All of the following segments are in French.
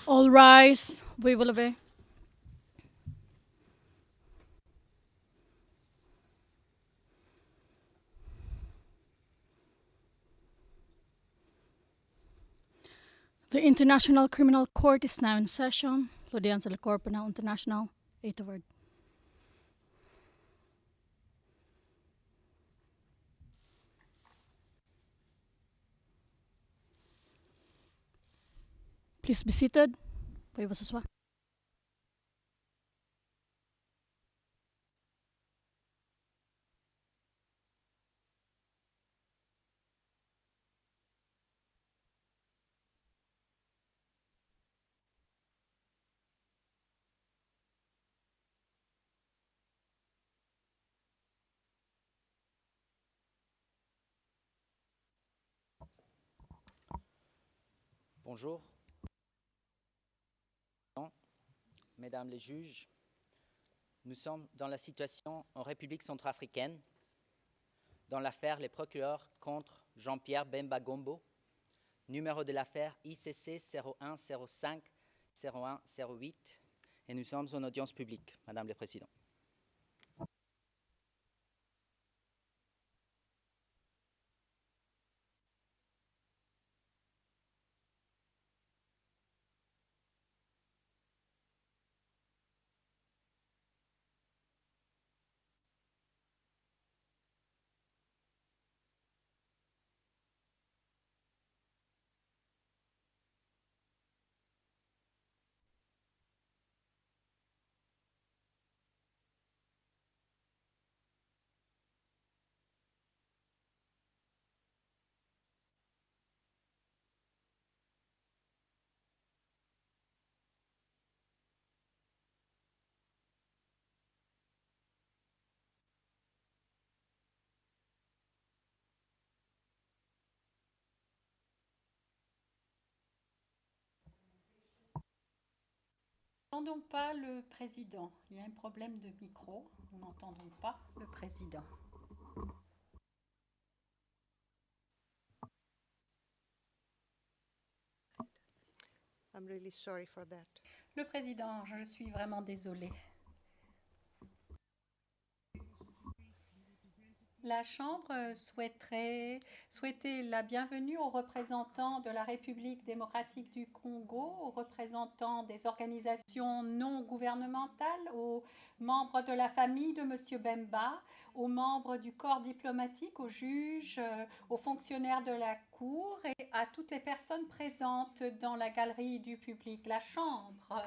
All rise. We will obey. The International Criminal Court is now in session. L'audience de la Cour pénale internationale est ouverte. Please be seated. Veuillez vous asseoir. Bonjour, mesdames les juges. Nous sommes dans la situation en République centrafricaine, dans l'affaire Les procureurs contre Jean-Pierre Bemba Gombo, numéro de l'affaire ICC 0105 0108, et nous sommes en audience publique, Madame le Président. Nous n'entendons pas le président. Il y a un problème de micro. Nous n'entendons pas le président. I'm really sorry for that. Le président, je suis vraiment désolée. La Chambre souhaitait la bienvenue aux représentants de la République démocratique du Congo, aux représentants des organisations non gouvernementales, aux membres de la famille de M. Bemba, aux membres du corps diplomatique, aux juges, aux fonctionnaires de la Cour et à toutes les personnes présentes dans la galerie du public. La Chambre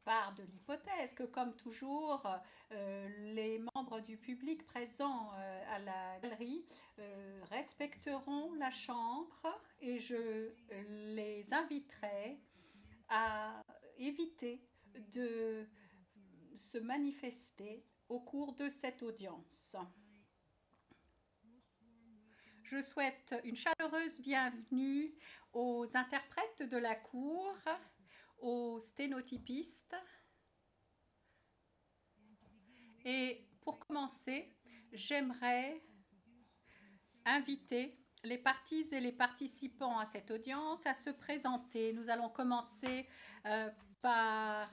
part de l'hypothèse que, comme toujours, les membres du public présents à la galerie respecteront la Chambre et je les inviterai à éviter de se manifester au cours de cette audience. Je souhaite une chaleureuse bienvenue aux interprètes de la Cour, aux sténotypistes. Et pour commencer, j'aimerais inviter les parties et les participants à cette audience à se présenter. Nous allons commencer par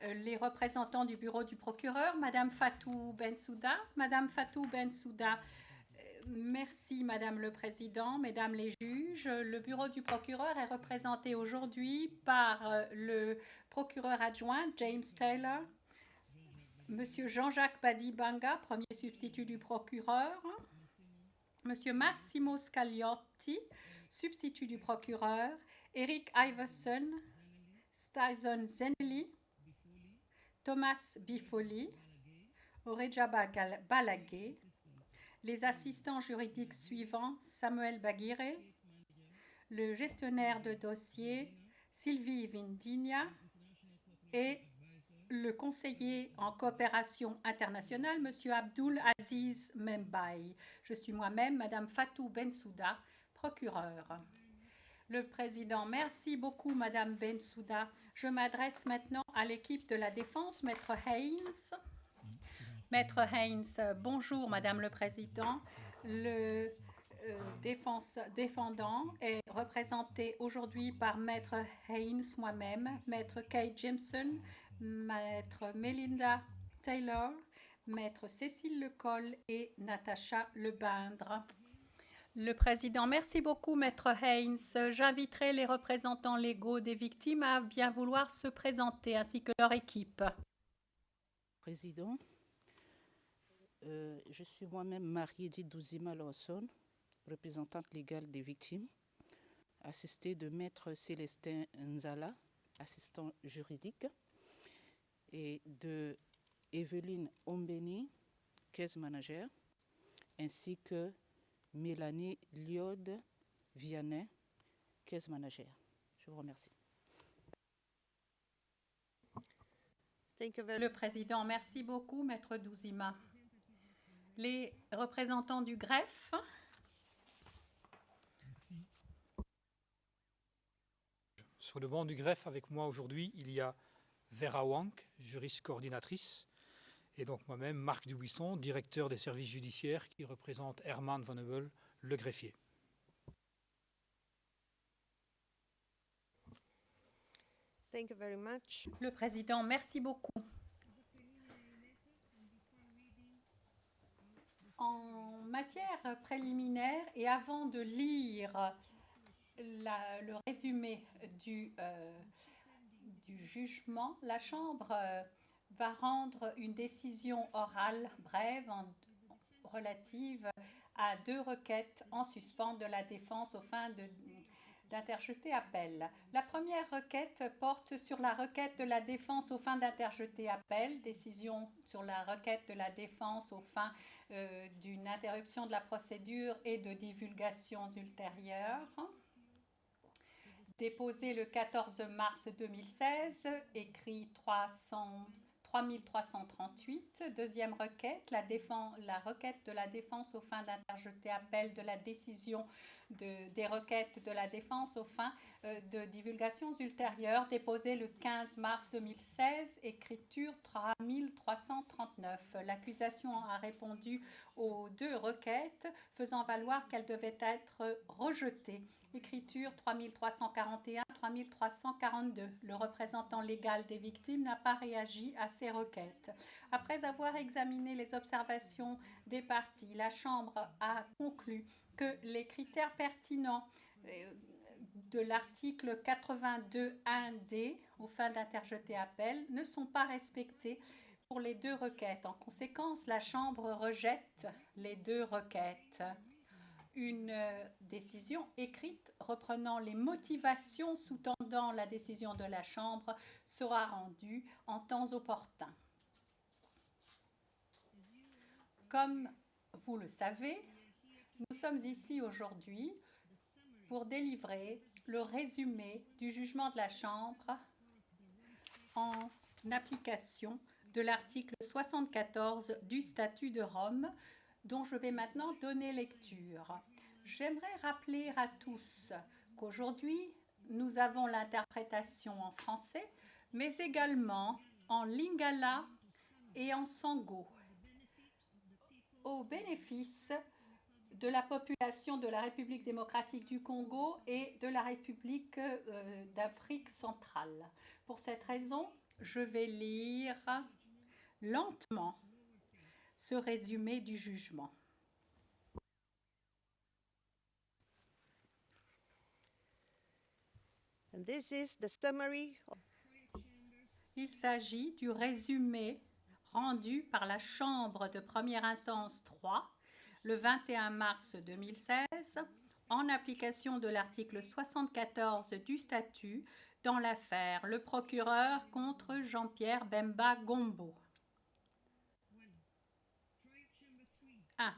les représentants du bureau du procureur, Madame Fatou Bensouda. Madame Fatou Bensouda, merci Madame le Président, Mesdames les juges. Le bureau du procureur est représenté aujourd'hui par le procureur adjoint James Taylor, Monsieur Jean-Jacques Badibanga, premier substitut du procureur, Monsieur Massimo Scagliotti, substitut du procureur, Eric Iverson, Tyson Zenelli, Thomas Bifoli, Oreja Balaguer, les assistants juridiques suivants, Samuel Baguirre, le gestionnaire de dossier, Sylvie Vindigna, et le conseiller en coopération internationale, M. Abdul Aziz Membaï. Je suis moi-même Madame Fatou Bensouda, procureure. Le président, merci beaucoup Madame Bensouda. Je m'adresse maintenant à l'équipe de la défense, Maître Haynes. Maître Haynes, bonjour Madame le Président. défendant est représenté aujourd'hui par Maître Haynes, moi-même, Maître Kate Jimson, Maître Melinda Taylor, Maître Cécile Lecoll et Natacha Lebindre. Le président, merci beaucoup, Maître Haynes. J'inviterai les représentants légaux des victimes à bien vouloir se présenter, ainsi que leur équipe. Président, je suis moi-même Marie-Edith Douzima Lawson, représentante légale des victimes, assistée de Maître Célestin Nzala, assistant juridique, et de Evelyne Ombeni, case manager, ainsi que Mélanie Liode Vianney, case manager. Je vous remercie. Le président, merci beaucoup, Maître Douzima. Les représentants du greffe. Sur le banc du greffe, avec moi aujourd'hui, il y a Vera Wank, juriste coordinatrice, et donc moi-même, Marc Dubuisson, directeur des services judiciaires, qui représente Herman Van Hubel, le greffier. Thank you very much. Le président, merci beaucoup. En matière préliminaire et avant de lire le résumé du jugement, la Chambre va rendre une décision orale brève relative à 2 requêtes en suspens de la défense aux fins d'interjeter appel. La première requête porte sur la requête de la défense aux fins d'interjeter appel, décision sur la requête de la défense aux fins d'une interruption de la procédure et de divulgations ultérieures. Déposée le 14 mars 2016, écrit 3338. Deuxième requête, la requête de la défense aux fins d'interjeter appel de la décision des requêtes de la défense aux fins de divulgations ultérieures, déposée le 15 mars 2016, écriture 3339. L'accusation a répondu aux 2 requêtes, faisant valoir qu'elles devaient être rejetées. Écriture 3341, 3342. Le représentant légal des victimes n'a pas réagi à ces requêtes. Après avoir examiné les observations des parties, la Chambre a conclu que les critères pertinents de l'article 82.1d aux fins d'interjeter appel ne sont pas respectés pour les 2 requêtes. En conséquence, la Chambre rejette les 2 requêtes. Une décision écrite reprenant les motivations sous-tendant la décision de la Chambre sera rendue en temps opportun. Comme vous le savez, nous sommes ici aujourd'hui pour délivrer le résumé du jugement de la Chambre en application de l'article 74 du Statut de Rome, dont je vais maintenant donner lecture. J'aimerais rappeler à tous qu'aujourd'hui, nous avons l'interprétation en français, mais également en lingala et en sango, au bénéfice de la population de la République démocratique du Congo et de la République d'Afrique centrale. Pour cette raison, je vais lire lentement ce résumé du jugement. And this is the summary. Il s'agit du résumé rendu par la Chambre de première instance 3 le 21 mars 2016 en application de l'article 74 du statut dans l'affaire Le procureur contre Jean-Pierre Bemba Gombo. 1.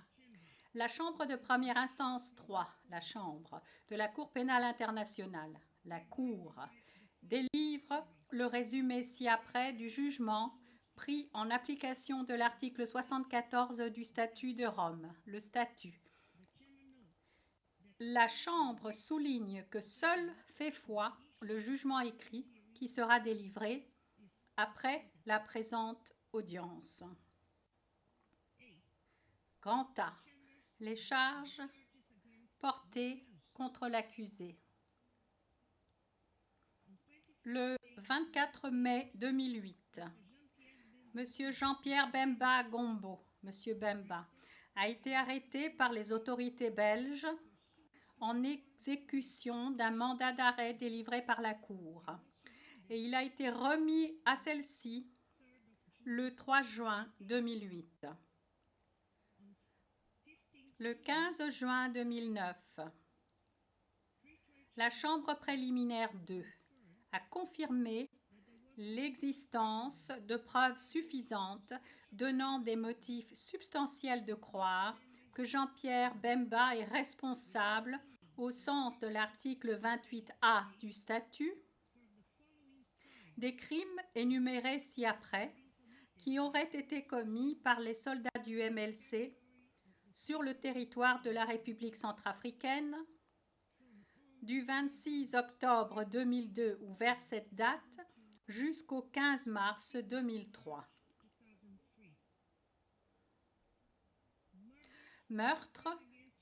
La Chambre de première instance 3, la Chambre de la Cour pénale internationale, la Cour, délivre le résumé ci-après du jugement pris en application de l'article 74 du Statut de Rome, le statut. La Chambre souligne que seul fait foi le jugement écrit qui sera délivré après la présente audience. Grand A. Les charges portées contre l'accusé. Le 24 mai 2008, M. Jean-Pierre Bemba Gombo, M. Bemba, a été arrêté par les autorités belges en exécution d'un mandat d'arrêt délivré par la Cour. Et il a été remis à celle-ci le 3 juin 2008. Le 15 juin 2009, la Chambre préliminaire 2 a confirmé l'existence de preuves suffisantes donnant des motifs substantiels de croire que Jean-Pierre Bemba est responsable au sens de l'article 28A du statut des crimes énumérés ci-après qui auraient été commis par les soldats du MLC sur le territoire de la République centrafricaine du 26 octobre 2002 ou vers cette date jusqu'au 15 mars 2003. Meurtre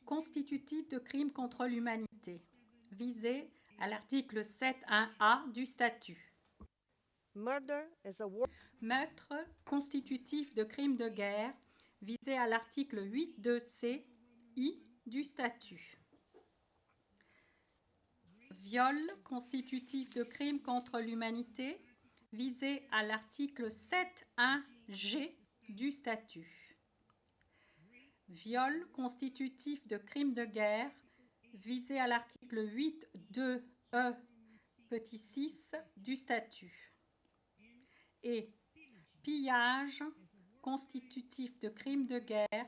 constitutif de crime contre l'humanité, visé à l'article 7.1a du statut. Murder is a war. Meurtre constitutif de crime de guerre, visé à l'article 8.2c I du statut. Viol constitutif de crime contre l'humanité, visé à l'article 7.1g du statut. Viol constitutif de crime de guerre, visé à l'article 8.2e petit 6 du statut. Et pillage constitutif de crime de guerre,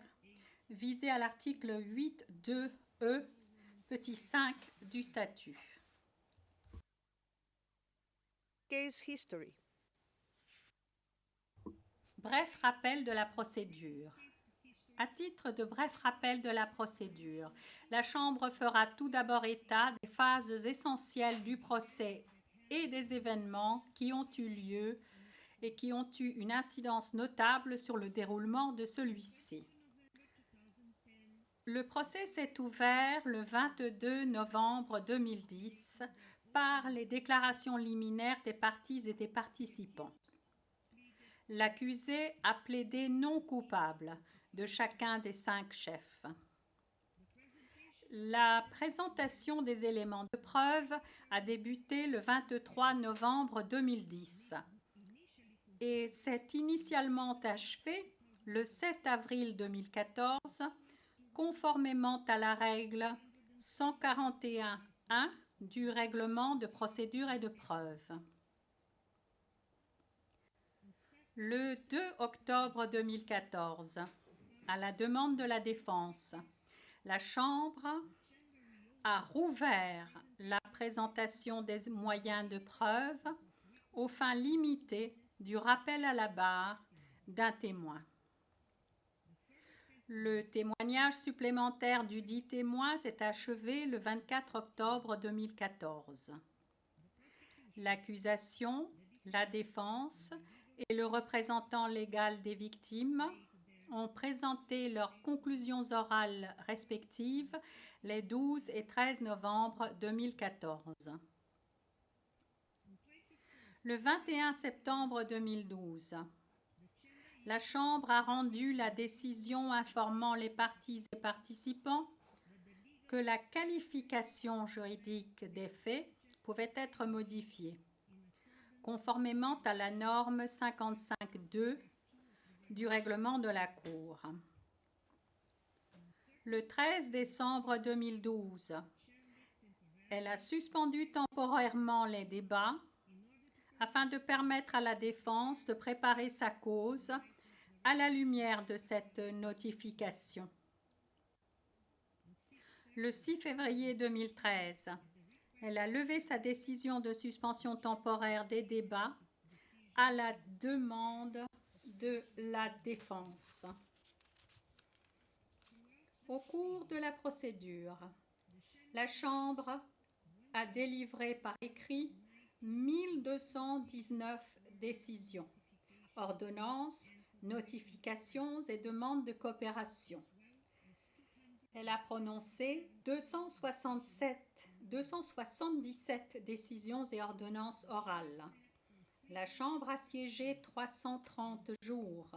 visé à l'article 8.2e petit 5 du statut. Case history. Bref rappel de la procédure. À titre de bref rappel de la procédure, la Chambre fera tout d'abord état des phases essentielles du procès et des événements qui ont eu lieu et qui ont eu une incidence notable sur le déroulement de celui-ci. Le procès s'est ouvert le 22 novembre 2010 par les déclarations liminaires des parties et des participants. L'accusé a plaidé non coupable de chacun des 5 chefs. La présentation des éléments de preuve a débuté le 23 novembre 2010 et s'est initialement achevée le 7 avril 2014, conformément à la règle 141.1 du règlement de procédure et de preuve. Le 2 octobre 2014, à la demande de la défense, la Chambre a rouvert la présentation des moyens de preuve aux fins limitées du rappel à la barre d'un témoin. Le témoignage supplémentaire du dit témoin s'est achevé le 24 octobre 2014. L'accusation, la défense et le représentant légal des victimes ont présenté leurs conclusions orales respectives les 12 et 13 novembre 2014. Le 21 septembre 2012, la Chambre a rendu la décision informant les parties et participants que la qualification juridique des faits pouvait être modifiée, conformément à la norme 55.2 du règlement de la Cour. Le 13 décembre 2012, elle a suspendu temporairement les débats afin de permettre à la défense de préparer sa cause à la lumière de cette notification. Le 6 février 2013, elle a levé sa décision de suspension temporaire des débats à la demande de la défense. Au cours de la procédure, la Chambre a délivré par écrit 1219 décisions, ordonnances, notifications et demandes de coopération. Elle a prononcé 277 décisions et ordonnances orales. La Chambre a siégé 330 jours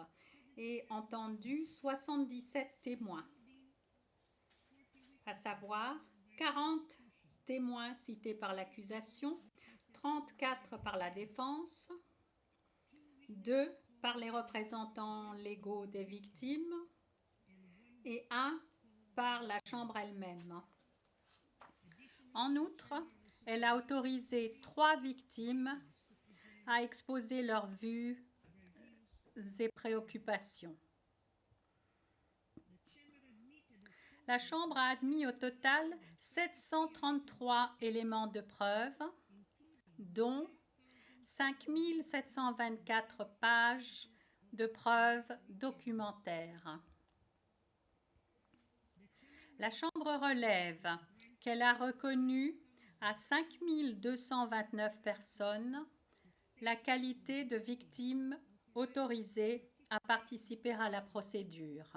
et entendu 77 témoins, à savoir 40 témoins cités par l'accusation, 34 par la défense, 2 par les représentants légaux des victimes et 1 par la Chambre elle-même. En outre, elle a autorisé 3 victimes à exposer leurs vues et préoccupations. La Chambre a admis au total 733 éléments de preuve, dont 5724 pages de preuves documentaires. La Chambre relève qu'elle a reconnu à 5229 personnes la qualité de victimes autorisées à participer à la procédure.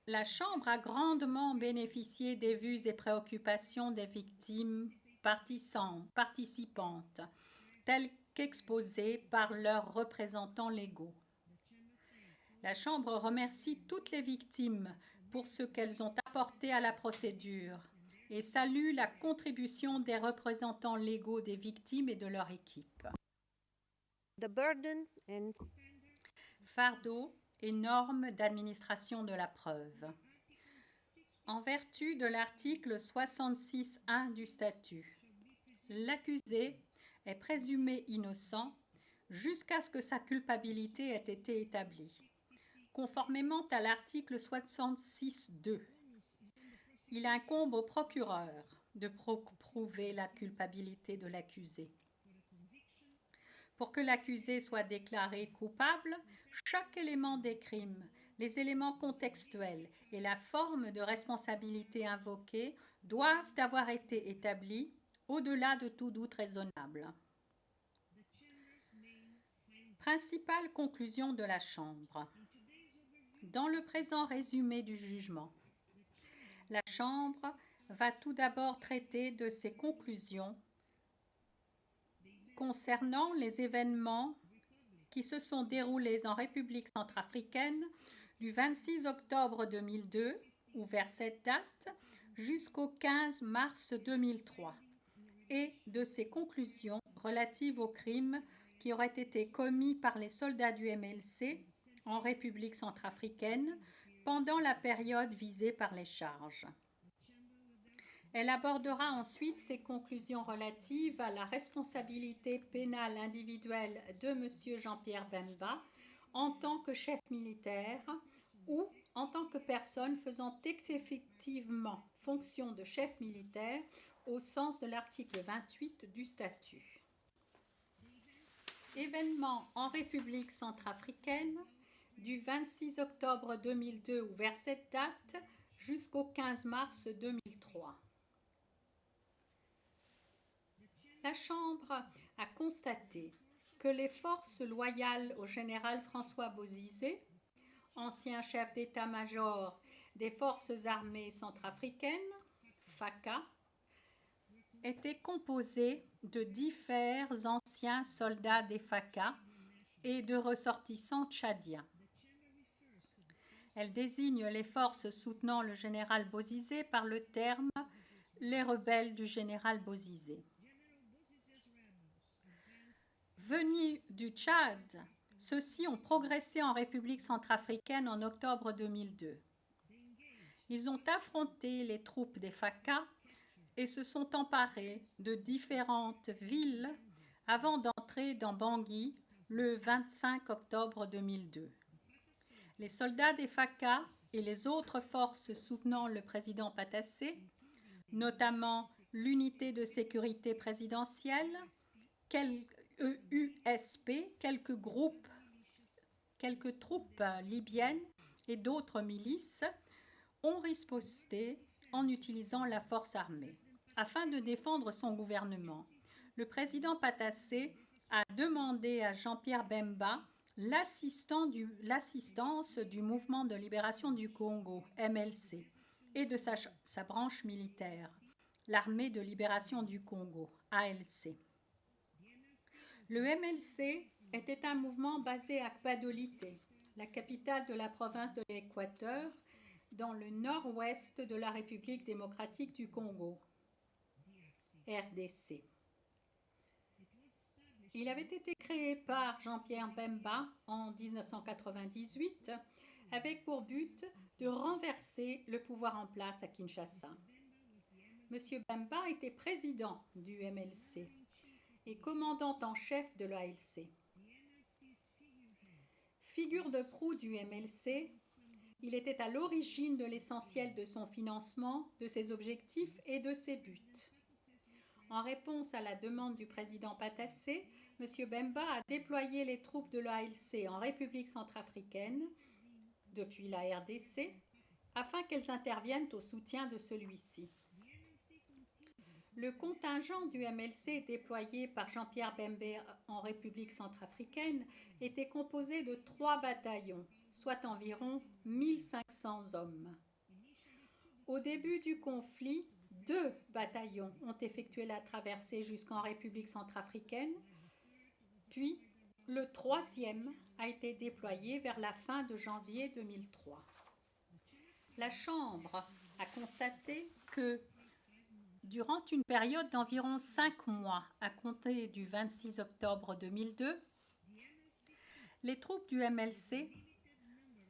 La Chambre a grandement bénéficié des vues et préoccupations des victimes participantes, telles qu'exposées par leurs représentants légaux. La Chambre remercie toutes les victimes pour ce qu'elles ont apporté à la procédure et salue la contribution des représentants légaux des victimes et de leur équipe. The burden and Fardeau et normes d'administration de la preuve. En vertu de l'article 66.1 du statut, l'accusé est présumé innocent jusqu'à ce que sa culpabilité ait été établie. Conformément à l'article 66.2, il incombe au procureur de prouver la culpabilité de l'accusé. Pour que l'accusé soit déclaré coupable, chaque élément des crimes, les éléments contextuels et la forme de responsabilité invoquée doivent avoir été établis au-delà de tout doute raisonnable. Principale conclusion de la Chambre. Dans le présent résumé du jugement, la Chambre va tout d'abord traiter de ses conclusions concernant les événements qui se sont déroulés en République centrafricaine du 26 octobre 2002, ou vers cette date, jusqu'au 15 mars 2003, et de ses conclusions relatives aux crimes qui auraient été commis par les soldats du MLC en République centrafricaine pendant la période visée par les charges. Elle abordera ensuite ses conclusions relatives à la responsabilité pénale individuelle de M. Jean-Pierre Bemba en tant que chef militaire ou en tant que personne faisant effectivement fonction de chef militaire au sens de l'article 28 du statut. Événements en République centrafricaine du 26 octobre 2002 ou vers cette date jusqu'au 15 mars 2003. La Chambre a constaté que les forces loyales au général François Bozizé, ancien chef d'état-major des forces armées centrafricaines, FACA, étaient composées de divers anciens soldats des FACA et de ressortissants tchadiens. Elle désigne les forces soutenant le général Bozizé par le terme « les rebelles du général Bozizé ». Venus du Tchad, ceux-ci ont progressé en République centrafricaine en octobre 2002. Ils ont affronté les troupes des FACA et se sont emparés de différentes villes avant d'entrer dans Bangui le 25 octobre 2002. Les soldats des FACA et les autres forces soutenant le président Patassé, notamment l'unité de sécurité présidentielle, EUSP, quelques troupes libyennes et d'autres milices, ont riposté en utilisant la force armée. Afin de défendre son gouvernement, le président Patassé a demandé à Jean-Pierre Bemba l'assistance du mouvement de libération du Congo, MLC, et de sa branche militaire, l'Armée de libération du Congo, ALC. Le MLC était un mouvement basé à Gbadolite, la capitale de la province de l'Équateur, dans le nord-ouest de la République démocratique du Congo, RDC. Il avait été créé par Jean-Pierre Bemba en 1998 avec pour but de renverser le pouvoir en place à Kinshasa. M. Bemba était président du MLC et commandant en chef de l'ALC. Figure de proue du MLC, il était à l'origine de l'essentiel de son financement, de ses objectifs et de ses buts. En réponse à la demande du président Patassé, M. Bemba a déployé les troupes de l'ALC en République centrafricaine, depuis la RDC, afin qu'elles interviennent au soutien de celui-ci. Le contingent du MLC déployé par Jean-Pierre Bemba en République centrafricaine était composé de 3 bataillons, soit environ 1500 hommes. Au début du conflit, 2 bataillons ont effectué la traversée jusqu'en République centrafricaine, puis le 3e a été déployé vers la fin de janvier 2003. La Chambre a constaté que durant une période d'environ 5 mois, à compter du 26 octobre 2002, les troupes du MLC,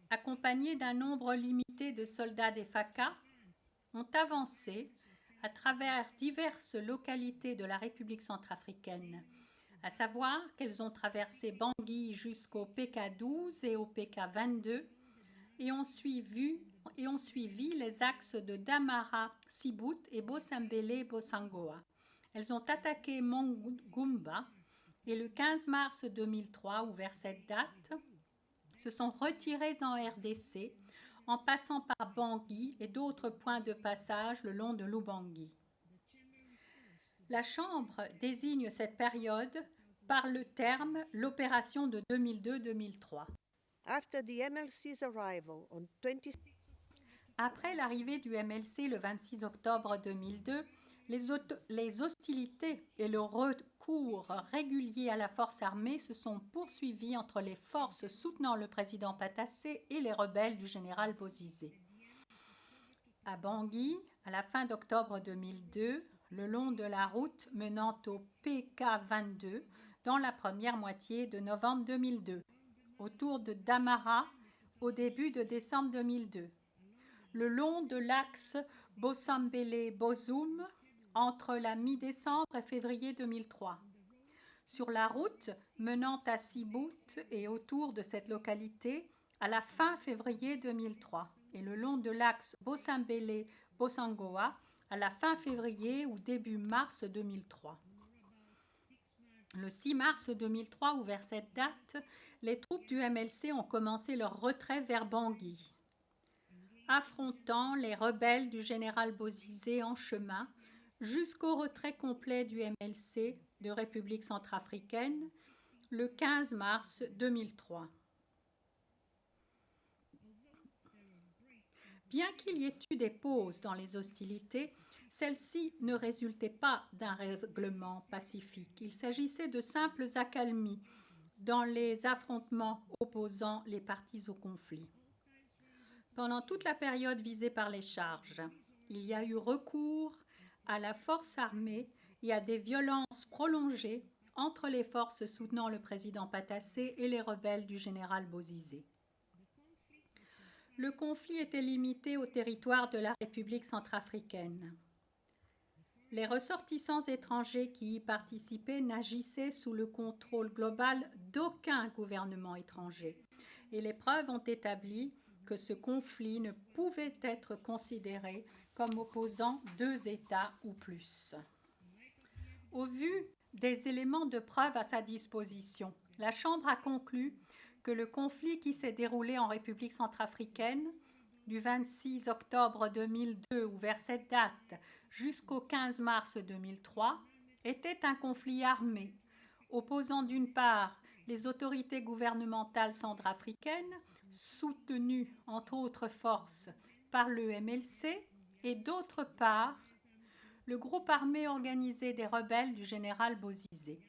accompagnées d'un nombre limité de soldats des FACA, ont avancé à travers diverses localités de la République centrafricaine, à savoir qu'elles ont traversé Bangui jusqu'au PK12 et au PK22 et ont suivi les axes de Damara-Sibout et Bosambélé-Bosangoa. Elles ont attaqué Mongumba et le 15 mars 2003, ou vers cette date, se sont retirées en RDC en passant par Bangui et d'autres points de passage le long de l'Ubangui. La Chambre désigne cette période par le terme l'opération de 2002-2003. After the MLC's arrival on 26 Après l'arrivée du MLC le 26 octobre 2002, les hostilités et le recours régulier à la force armée se sont poursuivis entre les forces soutenant le président Patassé et les rebelles du général Bozizé. À Bangui, à la fin d'octobre 2002, le long de la route menant au PK22 dans la première moitié de novembre 2002, autour de Damara au début de décembre 2002, le long de l'axe Bosambélé-Bozoum entre la mi-décembre et février 2003, sur la route menant à Sibout et autour de cette localité à la fin février 2003 et le long de l'axe Bosambélé-Bosangoa à la fin février ou début mars 2003. Le 6 mars 2003, ou vers cette date, les troupes du MLC ont commencé leur retrait vers Bangui, affrontant les rebelles du général Bozizé en chemin jusqu'au retrait complet du MLC de République centrafricaine le 15 mars 2003. Bien qu'il y ait eu des pauses dans les hostilités, celles-ci ne résultaient pas d'un règlement pacifique. Il s'agissait de simples accalmies dans les affrontements opposant les parties au conflit. Pendant toute la période visée par les charges, il y a eu recours à la force armée et à des violences prolongées entre les forces soutenant le président Patassé et les rebelles du général Bozizé. Le conflit était limité au territoire de la République centrafricaine. Les ressortissants étrangers qui y participaient n'agissaient sous le contrôle global d'aucun gouvernement étranger, et les preuves ont établi que ce conflit ne pouvait être considéré comme opposant 2 États ou plus. Au vu des éléments de preuve à sa disposition, la Chambre a conclu que le conflit qui s'est déroulé en République centrafricaine du 26 octobre 2002 ou vers cette date jusqu'au 15 mars 2003 était un conflit armé opposant d'une part les autorités gouvernementales centrafricaines, soutenues entre autres forces par le MLC, et d'autre part, le groupe armé organisé des rebelles du général Bozizé.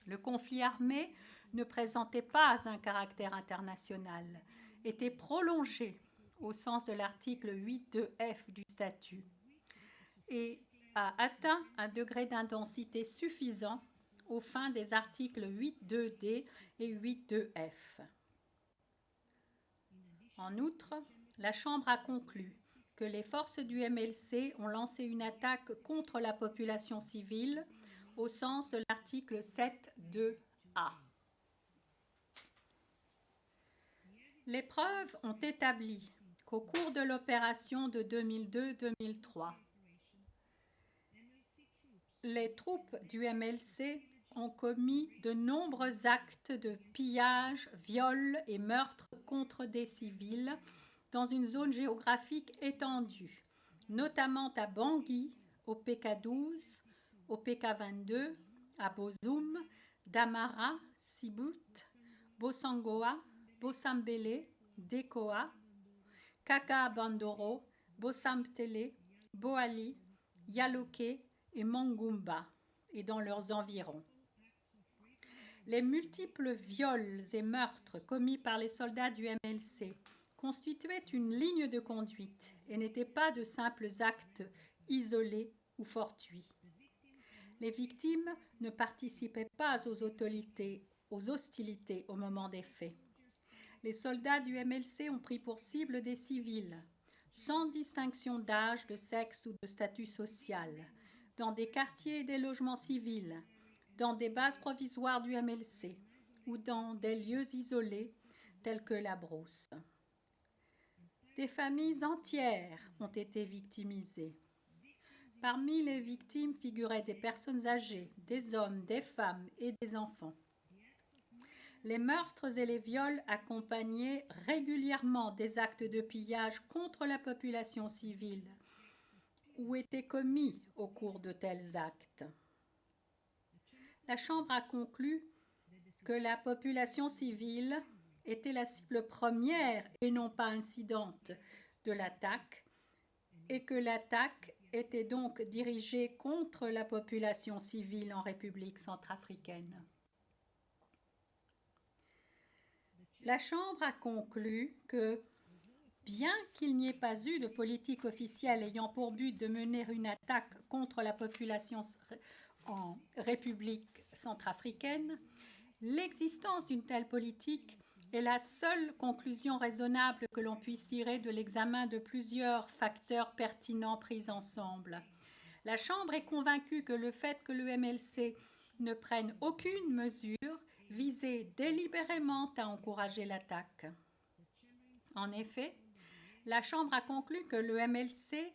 Le conflit armé ne présentait pas un caractère international, était prolongé au sens de l'article 8.2f du statut et a atteint un degré d'intensité suffisant aux fins des articles 8.2d et 8.2f. En outre, la Chambre a conclu que les forces du MLC ont lancé une attaque contre la population civile au sens de l'article 7.2a. Les preuves ont établi qu'au cours de l'opération de 2002-2003, les troupes du MLC ont commis de nombreux actes de pillage, viol et meurtre contre des civils dans une zone géographique étendue, notamment à Bangui, au PK12, au PK22, à Bozoum, Damara, Sibut, Bosangoa, Bosambele, Dekoa, Kaka Bandoro, Bosamtele, Boali, Yaloke et Mangumba, et dans leurs environs. Les multiples viols et meurtres commis par les soldats du MLC constituaient une ligne de conduite et n'étaient pas de simples actes isolés ou fortuits. Les victimes ne participaient pas aux hostilités au moment des faits. Les soldats du MLC ont pris pour cible des civils, sans distinction d'âge, de sexe ou de statut social, dans des quartiers et des logements civils, dans des bases provisoires du MLC ou dans des lieux isolés tels que la brousse. Des familles entières ont été victimisées. Parmi les victimes figuraient des personnes âgées, des hommes, des femmes et des enfants. Les meurtres et les viols accompagnaient régulièrement des actes de pillage contre la population civile ou étaient commis au cours de tels actes. La Chambre a conclu que la population civile était la cible première et non pas incidente de l'attaque et que l'attaque était donc dirigée contre la population civile en République centrafricaine. La Chambre a conclu que, bien qu'il n'y ait pas eu de politique officielle ayant pour but de mener une attaque contre la population en République centrafricaine, l'existence d'une telle politique est la seule conclusion raisonnable que l'on puisse tirer de l'examen de plusieurs facteurs pertinents pris ensemble. La Chambre est convaincue que le fait que le MLC ne prenne aucune mesure visait délibérément à encourager l'attaque. En effet, la Chambre a conclu que le MLC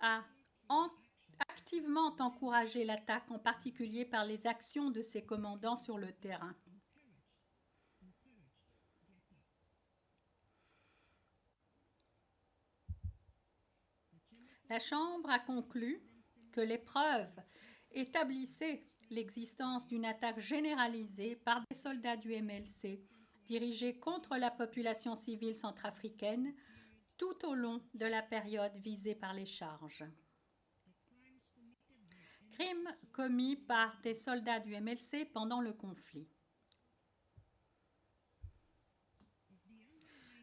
a activement encouragé l'attaque, en particulier par les actions de ses commandants sur le terrain. La Chambre a conclu que les preuves établissaient l'existence d'une attaque généralisée par des soldats du MLC dirigés contre la population civile centrafricaine tout au long de la période visée par les charges. Crimes commis par des soldats du MLC pendant le conflit.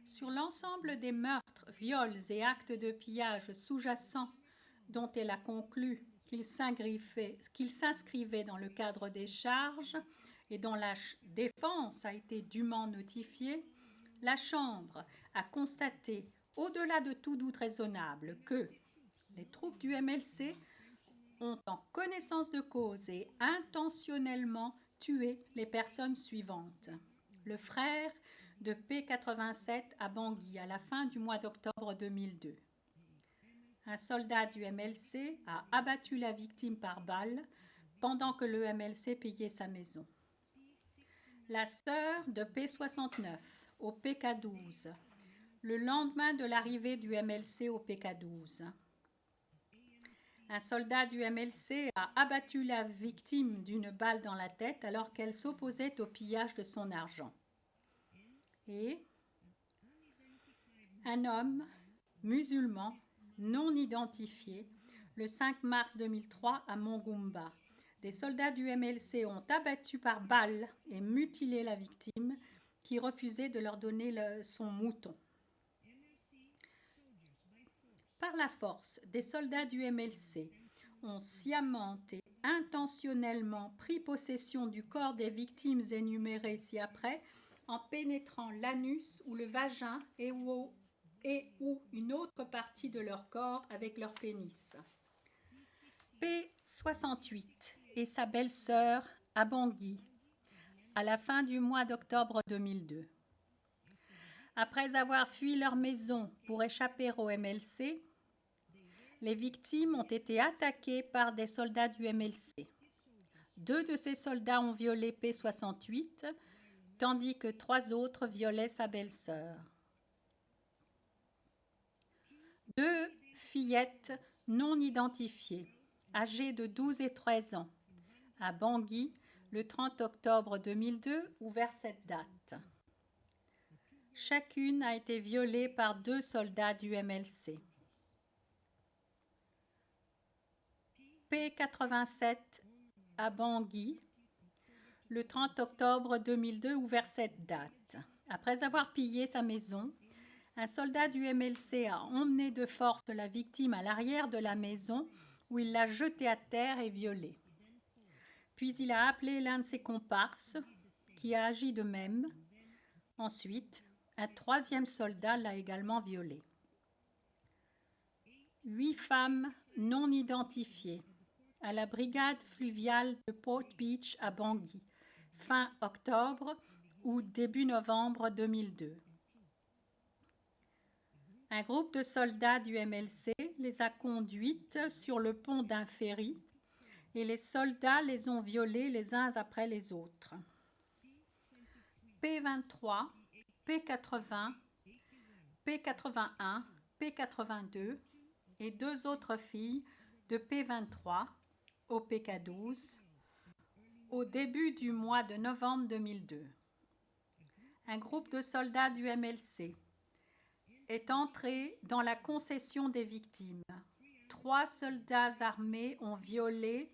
Sur l'ensemble des meurtres, viols et actes de pillage sous-jacents dont elle a conclu qu'ils s'inscrivaient dans le cadre des charges et dont la défense a été dûment notifiée, la Chambre a constaté, au-delà de tout doute raisonnable, que les troupes du MLC ont, en connaissance de cause et intentionnellement, tué les personnes suivantes. Le frère de P87 à Bangui à la fin du mois d'octobre 2002. Un soldat du MLC a abattu la victime par balle pendant que le MLC pillait sa maison. La sœur de P69 au PK12, le lendemain de l'arrivée du MLC au PK12. Un soldat du MLC a abattu la victime d'une balle dans la tête alors qu'elle s'opposait au pillage de son argent. Et un homme musulman non identifié, le 5 mars 2003 à Mongumba. Des soldats du MLC ont abattu par balle et mutilé la victime qui refusait de leur donner son mouton. Par la force, des soldats du MLC ont sciemment et intentionnellement pris possession du corps des victimes énumérées ci-après en pénétrant l'anus ou le vagin et ou une autre partie de leur corps avec leur pénis. P68 et sa belle-sœur à Bangui à la fin du mois d'octobre 2002. Après avoir fui leur maison pour échapper au MLC, les victimes ont été attaquées par des soldats du MLC. 2 de ces soldats ont violé P68, tandis que 3 autres violaient sa belle-sœur. 2 fillettes non identifiées, âgées de 12 et 13 ans, à Bangui, le 30 octobre 2002, ou vers cette date. Chacune a été violée par 2 soldats du MLC. P87 à Bangui, le 30 octobre 2002, ou vers cette date. Après avoir pillé sa maison, un soldat du MLC a emmené de force la victime à l'arrière de la maison où il l'a jetée à terre et violée. Puis il a appelé l'un de ses comparses qui a agi de même. Ensuite, un 3e soldat l'a également violée. 8 femmes non identifiées à la brigade fluviale de Port Beach à Bangui, fin octobre ou début novembre 2002. Un groupe de soldats du MLC les a conduites sur le pont d'un ferry et les soldats les ont violées les uns après les autres. P23, P80, P81, P82 et 2 autres filles de P23 au PK12 au début du mois de novembre 2002. Un groupe de soldats du MLC est entré dans la concession des victimes. 3 soldats armés ont violé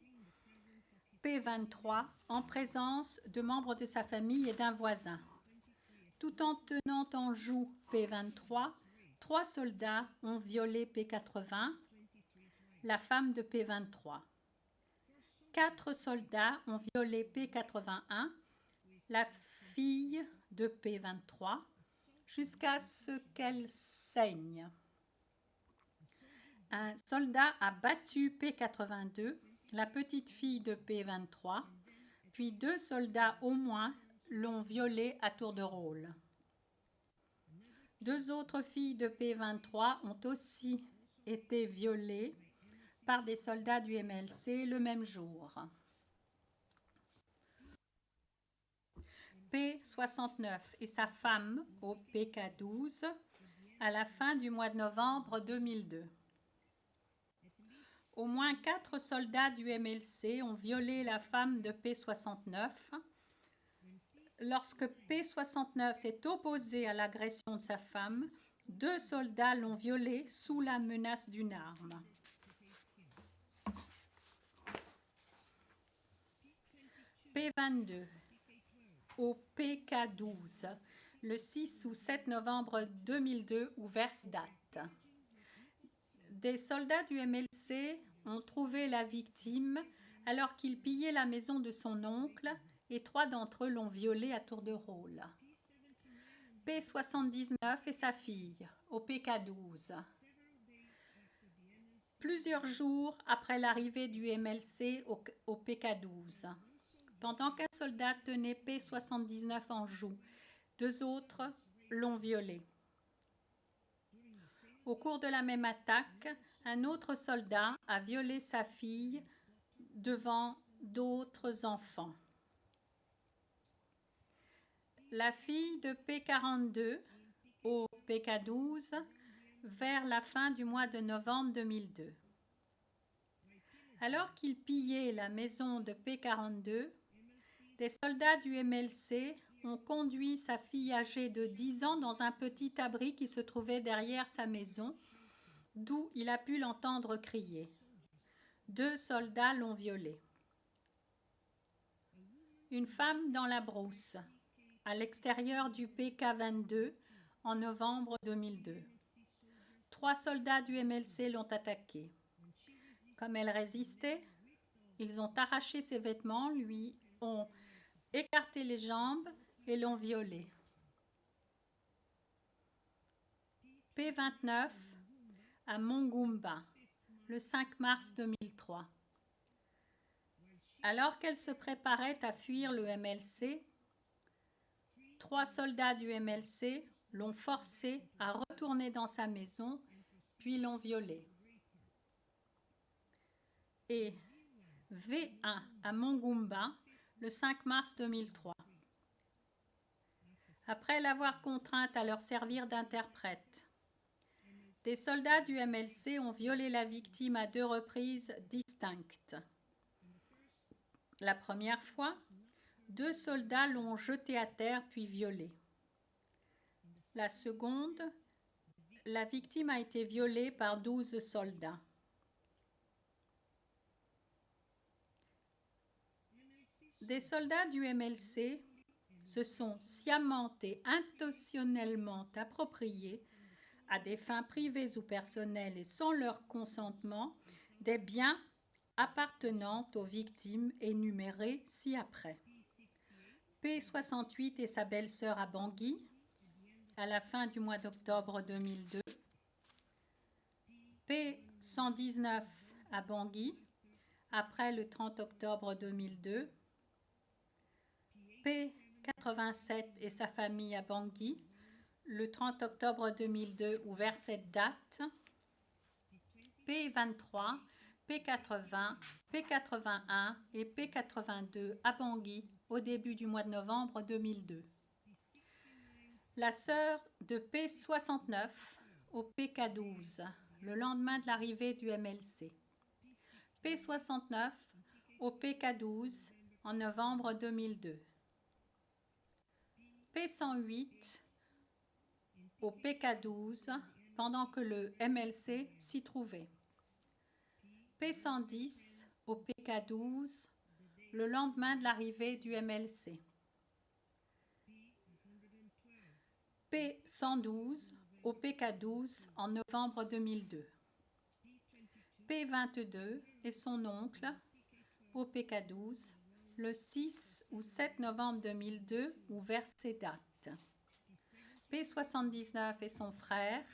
P23 en présence de membres de sa famille et d'un voisin. Tout en tenant en joue P23, 3 soldats ont violé P80, la femme de P23. 4 soldats ont violé P81, la fille de P23, jusqu'à ce qu'elle saigne. Un soldat a battu P82, la petite fille de P23, puis 2 soldats au moins l'ont violée à tour de rôle. 2 autres filles de P23 ont aussi été violées par des soldats du MLC le même jour. P69 et sa femme au PK12 à la fin du mois de novembre 2002. Au moins 4 soldats du MLC ont violé la femme de P69. Lorsque P69 s'est opposé à l'agression de sa femme, 2 soldats l'ont violée sous la menace d'une arme. P22 au PK12, le 6 ou 7 novembre 2002, ou vers date. Des soldats du MLC ont trouvé la victime alors qu'ils pillaient la maison de son oncle et 3 d'entre eux l'ont violée à tour de rôle. P79 et sa fille, au PK12. Plusieurs jours après l'arrivée du MLC au PK12, pendant qu'un soldat tenait P79 en joue, 2 autres l'ont violé. Au cours de la même attaque, un autre soldat a violé sa fille devant d'autres enfants. La fille de P42 au PK12 vers la fin du mois de novembre 2002. Alors qu'ils pillaient la maison de P42, des soldats du MLC ont conduit sa fille âgée de 10 ans dans un petit abri qui se trouvait derrière sa maison, d'où il a pu l'entendre crier. 2 soldats l'ont violée. Une femme dans la brousse, à l'extérieur du PK22, en novembre 2002. 3 soldats du MLC l'ont attaquée. Comme elle résistait, ils ont arraché ses vêtements, lui ont écarté les jambes et l'ont violée. P29 à Mongumba, le 5 mars 2003. Alors qu'elle se préparait à fuir le MLC, 3 soldats du MLC l'ont forcée à retourner dans sa maison, puis l'ont violée. Et V1 à Mongumba, le 5 mars 2003. Après l'avoir contrainte à leur servir d'interprète, des soldats du MLC ont violé la victime à 2 reprises distinctes. La première fois, 2 soldats l'ont jetée à terre puis violée. La seconde, la victime a été violée par 12 soldats. Des soldats du MLC se sont sciemment et intentionnellement appropriés, à des fins privées ou personnelles et sans leur consentement, des biens appartenant aux victimes énumérés ci-après. P68 et sa belle-sœur à Bangui, à la fin du mois d'octobre 2002. P119 à Bangui, après le 30 octobre 2002. P87 et sa famille à Bangui, le 30 octobre 2002 ou vers cette date. P23, P80, P81 et P82 à Bangui au début du mois de novembre 2002. La sœur de P69 au PK12, le lendemain de l'arrivée du MLC. P69 au PK12 en novembre 2002. P108 au PK12 pendant que le MLC s'y trouvait. P110 au PK12 le lendemain de l'arrivée du MLC. P112 au PK12 en novembre 2002. P22 et son oncle au PK12 le 6 ou 7 novembre 2002 ou vers ces dates. P79 et son frère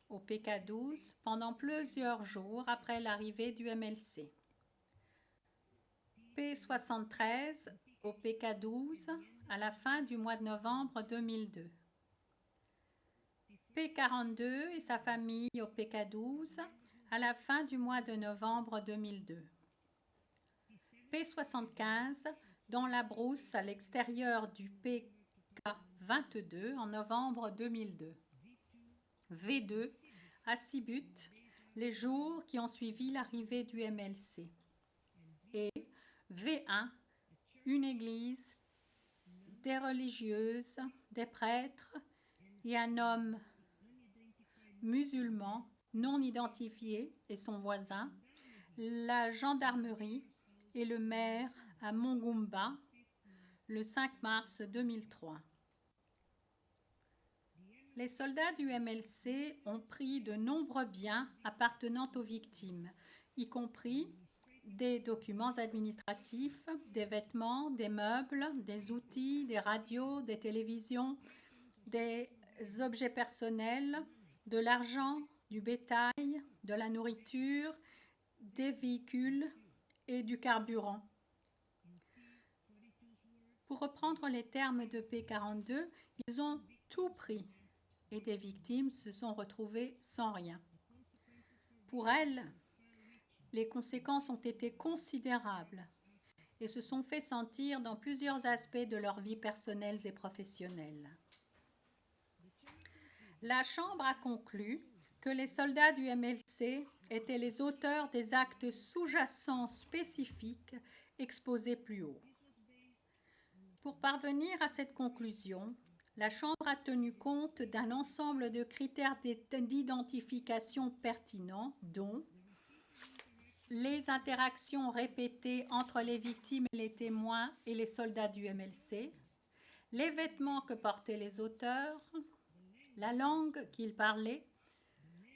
au PK12 pendant plusieurs jours après l'arrivée du MLC. P73 au PK12 à la fin du mois de novembre 2002. P42 et sa famille au PK12 à la fin du mois de novembre 2002. P75 dans la brousse à l'extérieur du PK22 en novembre 2002. V2 à Sibut les jours qui ont suivi l'arrivée du MLC. Et V1, une église, des religieuses, des prêtres et un homme musulman non identifié et son voisin, la gendarmerie et le maire à Mongumba le 5 mars 2003. Les soldats du MLC ont pris de nombreux biens appartenant aux victimes, y compris des documents administratifs, des vêtements, des meubles, des outils, des radios, des télévisions, des objets personnels, de l'argent, du bétail, de la nourriture, des véhicules et du carburant. Pour reprendre les termes de P42, ils ont tout pris et des victimes se sont retrouvées sans rien. Pour elles, les conséquences ont été considérables et se sont fait sentir dans plusieurs aspects de leur vie personnelle et professionnelle. La Chambre a conclu que les soldats du MLC MLC étaient les auteurs des actes sous-jacents spécifiques exposés plus haut. Pour parvenir à cette conclusion, la Chambre a tenu compte d'un ensemble de critères d'identification pertinents, dont les interactions répétées entre les victimes et les témoins et les soldats du MLC, les vêtements que portaient les auteurs, la langue qu'ils parlaient,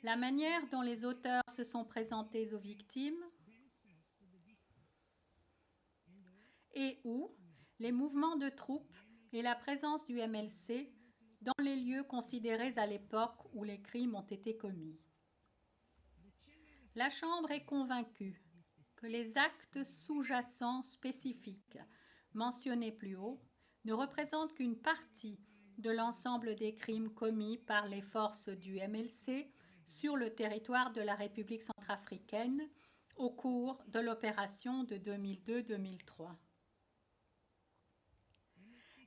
la manière dont les auteurs se sont présentés aux victimes et ou les mouvements de troupes et la présence du MLC dans les lieux considérés à l'époque où les crimes ont été commis. La Chambre est convaincue que les actes sous-jacents spécifiques mentionnés plus haut ne représentent qu'une partie de l'ensemble des crimes commis par les forces du MLC sur le territoire de la République centrafricaine au cours de l'opération de 2002-2003.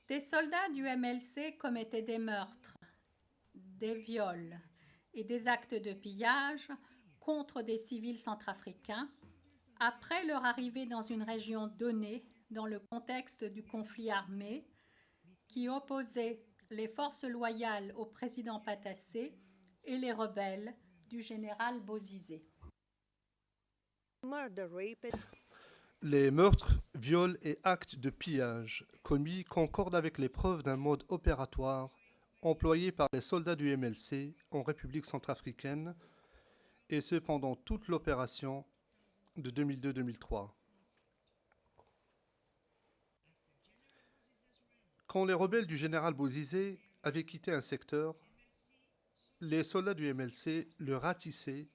Des soldats du MLC commettaient des meurtres, des viols et des actes de pillage contre des civils centrafricains après leur arrivée dans une région donnée dans le contexte du conflit armé qui opposait les forces loyales au président Patassé et les rebelles du général Bozizé. Murder, rape, and Les meurtres, viols et actes de pillage commis concordent avec les preuves d'un mode opératoire employé par les soldats du MLC en République centrafricaine, et ce pendant toute l'opération de 2002-2003. Quand les rebelles du général Bozizé avaient quitté un secteur, les soldats du MLC le ratissaient,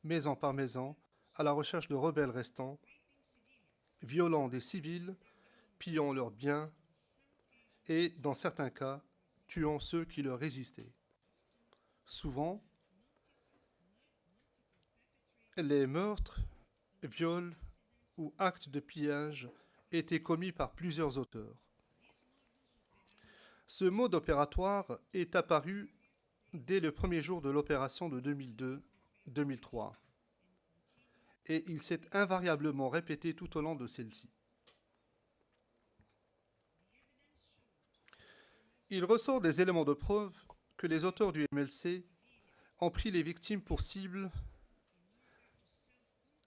maison par maison, à la recherche de rebelles restants, violant des civils, pillant leurs biens et, dans certains cas, tuant ceux qui leur résistaient. Souvent, les meurtres, viols ou actes de pillage étaient commis par plusieurs auteurs. Ce mode opératoire est apparu dès le premier jour de l'opération de 2002-2003 et il s'est invariablement répété tout au long de celle-ci. Il ressort des éléments de preuve que les auteurs du MLC ont pris les victimes pour cible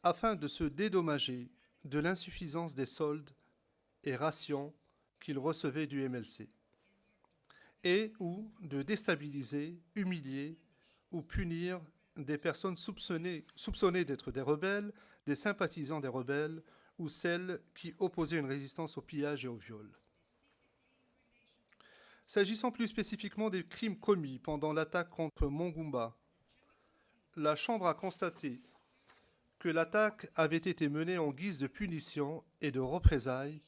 afin de se dédommager de l'insuffisance des soldes et rations qu'ils recevaient du MLC, et ou de déstabiliser, humilier ou punir des personnes soupçonnées d'être des rebelles, des sympathisants des rebelles ou celles qui opposaient une résistance au pillage et au viol. S'agissant plus spécifiquement des crimes commis pendant l'attaque contre Mongumba, la Chambre a constaté que l'attaque avait été menée en guise de punition et de représailles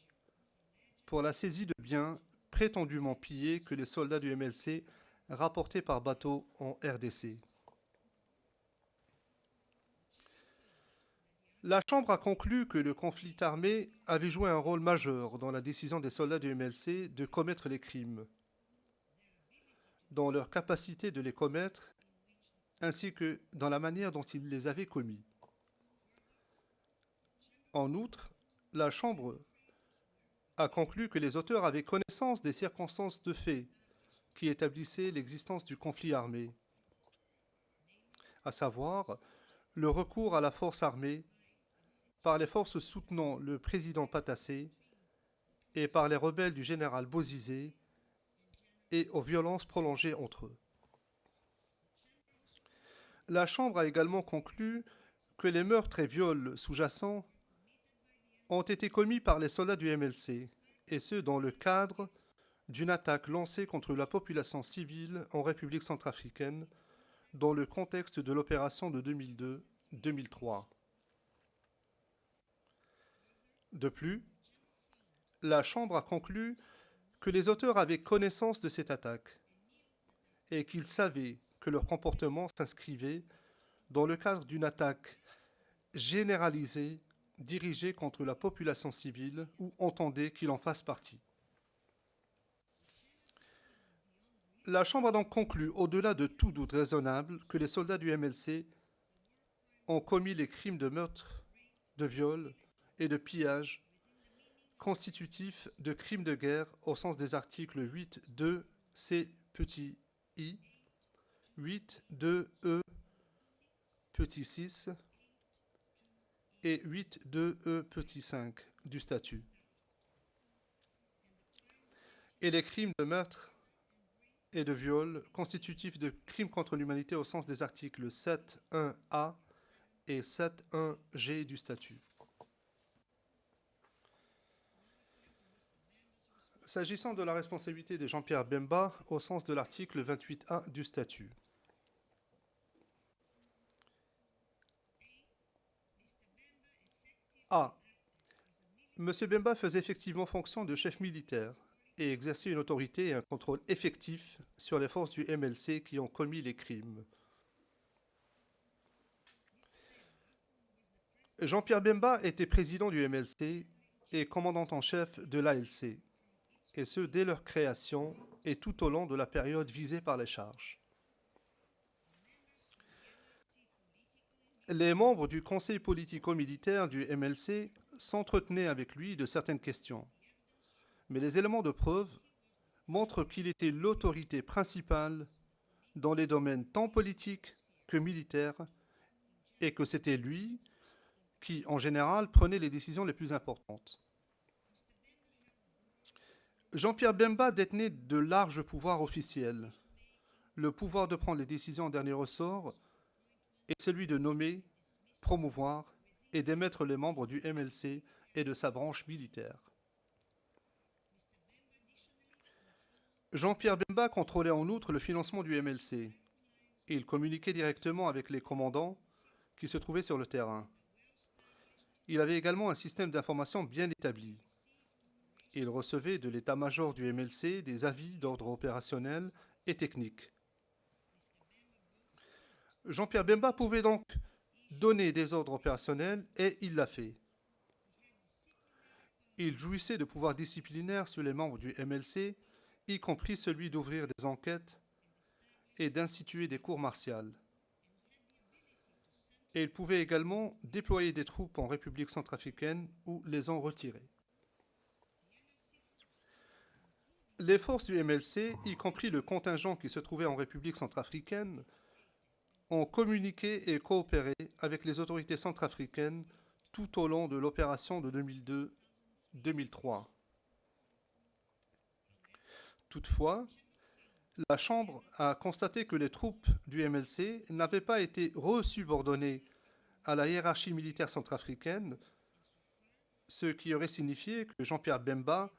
pour la saisie de biens prétendument pillés que les soldats du MLC rapportaient par bateau en RDC. La Chambre a conclu que le conflit armé avait joué un rôle majeur dans la décision des soldats du MLC de commettre les crimes, dans leur capacité de les commettre, ainsi que dans la manière dont ils les avaient commis. En outre, la Chambre a conclu que les auteurs avaient connaissance des circonstances de fait qui établissaient l'existence du conflit armé, à savoir le recours à la force armée par les forces soutenant le président Patassé et par les rebelles du général Bozizé et aux violences prolongées entre eux. La Chambre a également conclu que les meurtres et viols sous-jacents ont été commis par les soldats du MLC, et ce dans le cadre d'une attaque lancée contre la population civile en République centrafricaine dans le contexte de l'opération de 2002-2003. De plus, la Chambre a conclu que les auteurs avaient connaissance de cette attaque et qu'ils savaient que leur comportement s'inscrivait dans le cadre d'une attaque généralisée dirigée contre la population civile ou entendaient qu'il en fasse partie. La Chambre a donc conclu, au-delà de tout doute raisonnable, que les soldats du MLC ont commis les crimes de meurtre, de viol et de pillage constitutifs de crimes de guerre au sens des articles 8.2 c petit i, 8.2 e petit 6 et 8.2 e petit 5 du statut. Et les crimes de meurtre et de viol constitutifs de crimes contre l'humanité au sens des articles 7.1a et 7.1g du statut. S'agissant de la responsabilité de Jean-Pierre Bemba au sens de l'article 28A du statut. A. M. Bemba faisait effectivement fonction de chef militaire et exerçait une autorité et un contrôle effectif sur les forces du MLC qui ont commis les crimes. Jean-Pierre Bemba était président du MLC et commandant en chef de l'ALC, et ce dès leur création et tout au long de la période visée par les charges. Les membres du conseil politico-militaire du MLC s'entretenaient avec lui de certaines questions, mais les éléments de preuve montrent qu'il était l'autorité principale dans les domaines tant politiques que militaires et que c'était lui qui, en général, prenait les décisions les plus importantes. Jean-Pierre Bemba détenait de larges pouvoirs officiels. Le pouvoir de prendre les décisions en dernier ressort est celui de nommer, promouvoir et d'émettre les membres du MLC et de sa branche militaire. Jean-Pierre Bemba contrôlait en outre le financement du MLC et il communiquait directement avec les commandants qui se trouvaient sur le terrain. Il avait également un système d'information bien établi. Il recevait de l'état-major du MLC des avis d'ordre opérationnel et technique. Jean-Pierre Bemba pouvait donc donner des ordres opérationnels et il l'a fait. Il jouissait de pouvoirs disciplinaires sur les membres du MLC, y compris celui d'ouvrir des enquêtes et d'instituer des cours martiales. Et il pouvait également déployer des troupes en République centrafricaine ou les en retirer. Les forces du MLC, y compris le contingent qui se trouvait en République centrafricaine, ont communiqué et coopéré avec les autorités centrafricaines tout au long de l'opération de 2002-2003. Toutefois, la Chambre a constaté que les troupes du MLC n'avaient pas été resubordonnées à la hiérarchie militaire centrafricaine, ce qui aurait signifié que Jean-Pierre Bemba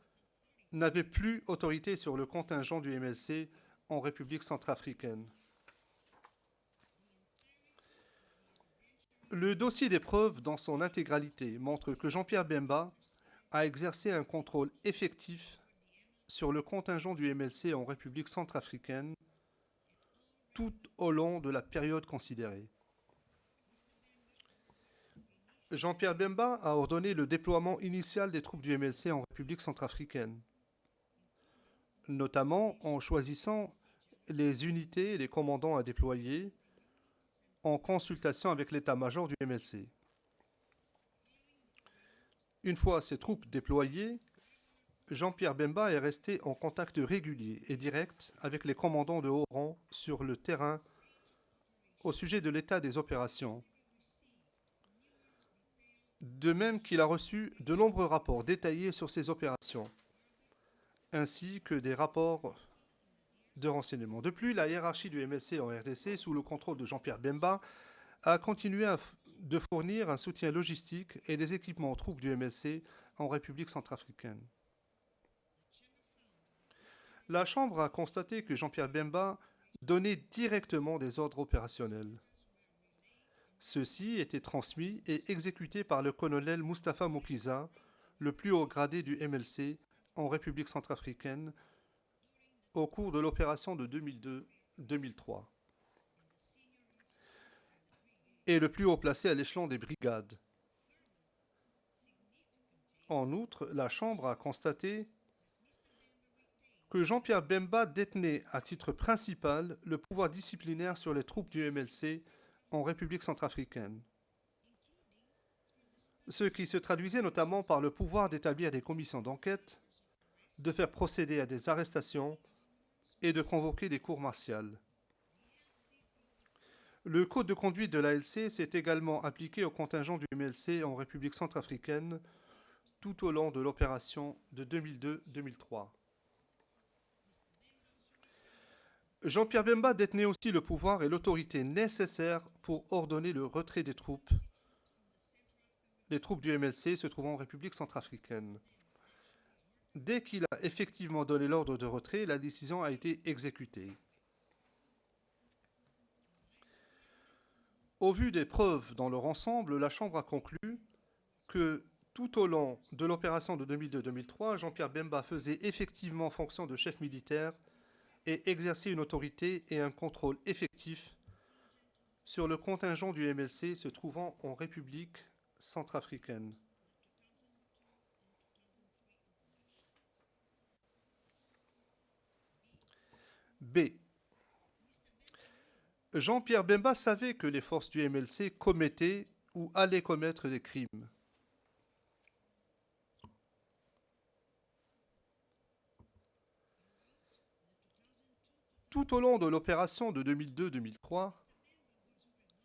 n'avait plus autorité sur le contingent du MLC en République centrafricaine. Le dossier des preuves dans son intégralité montre que Jean-Pierre Bemba a exercé un contrôle effectif sur le contingent du MLC en République centrafricaine tout au long de la période considérée. Jean-Pierre Bemba a ordonné le déploiement initial des troupes du MLC en République centrafricaine, notamment en choisissant les unités et les commandants à déployer en consultation avec l'état-major du MLC. Une fois ces troupes déployées, Jean-Pierre Bemba est resté en contact régulier et direct avec les commandants de haut rang sur le terrain au sujet de l'état des opérations. De même qu'il a reçu de nombreux rapports détaillés sur ces opérations, ainsi que des rapports de renseignement. De plus, la hiérarchie du MLC en RDC, sous le contrôle de Jean-Pierre Bemba, a continué de fournir un soutien logistique et des équipements aux troupes du MLC en République centrafricaine. La Chambre a constaté que Jean-Pierre Bemba donnait directement des ordres opérationnels. Ceux-ci étaient transmis et exécutés par le colonel Mustapha Moukiza, le plus haut gradé du MLC en République centrafricaine, au cours de l'opération de 2002-2003, et le plus haut placé à l'échelon des brigades. En outre, la Chambre a constaté que Jean-Pierre Bemba détenait à titre principal le pouvoir disciplinaire sur les troupes du MLC en République centrafricaine, ce qui se traduisait notamment par le pouvoir d'établir des commissions d'enquête, de faire procéder à des arrestations et de convoquer des cours martiales. Le code de conduite de l'ALC s'est également appliqué au contingent du MLC en République centrafricaine tout au long de l'opération de 2002-2003. Jean-Pierre Bemba détenait aussi le pouvoir et l'autorité nécessaires pour ordonner le retrait des troupes du MLC se trouvant en République centrafricaine. Dès qu'il a effectivement donné l'ordre de retrait, la décision a été exécutée. Au vu des preuves dans leur ensemble, la Chambre a conclu que tout au long de l'opération de 2002-2003, Jean-Pierre Bemba faisait effectivement fonction de chef militaire et exerçait une autorité et un contrôle effectif sur le contingent du MLC se trouvant en République centrafricaine. B. Jean-Pierre Bemba savait que les forces du MLC commettaient ou allaient commettre des crimes. Tout au long de l'opération de 2002-2003,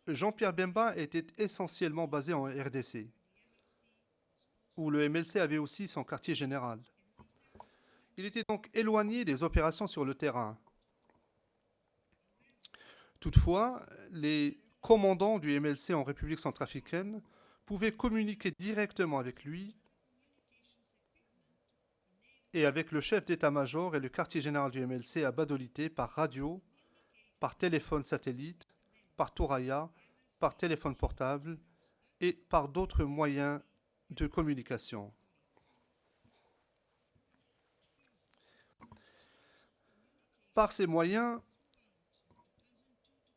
Jean-Pierre Bemba était essentiellement basé en RDC, où le MLC avait aussi son quartier général. Il était donc éloigné des opérations sur le terrain. Toutefois, les commandants du MLC en République centrafricaine pouvaient communiquer directement avec lui et avec le chef d'état-major et le quartier général du MLC à Badolité par radio, par téléphone satellite, par Touraya, par téléphone portable et par d'autres moyens de communication. Par ces moyens,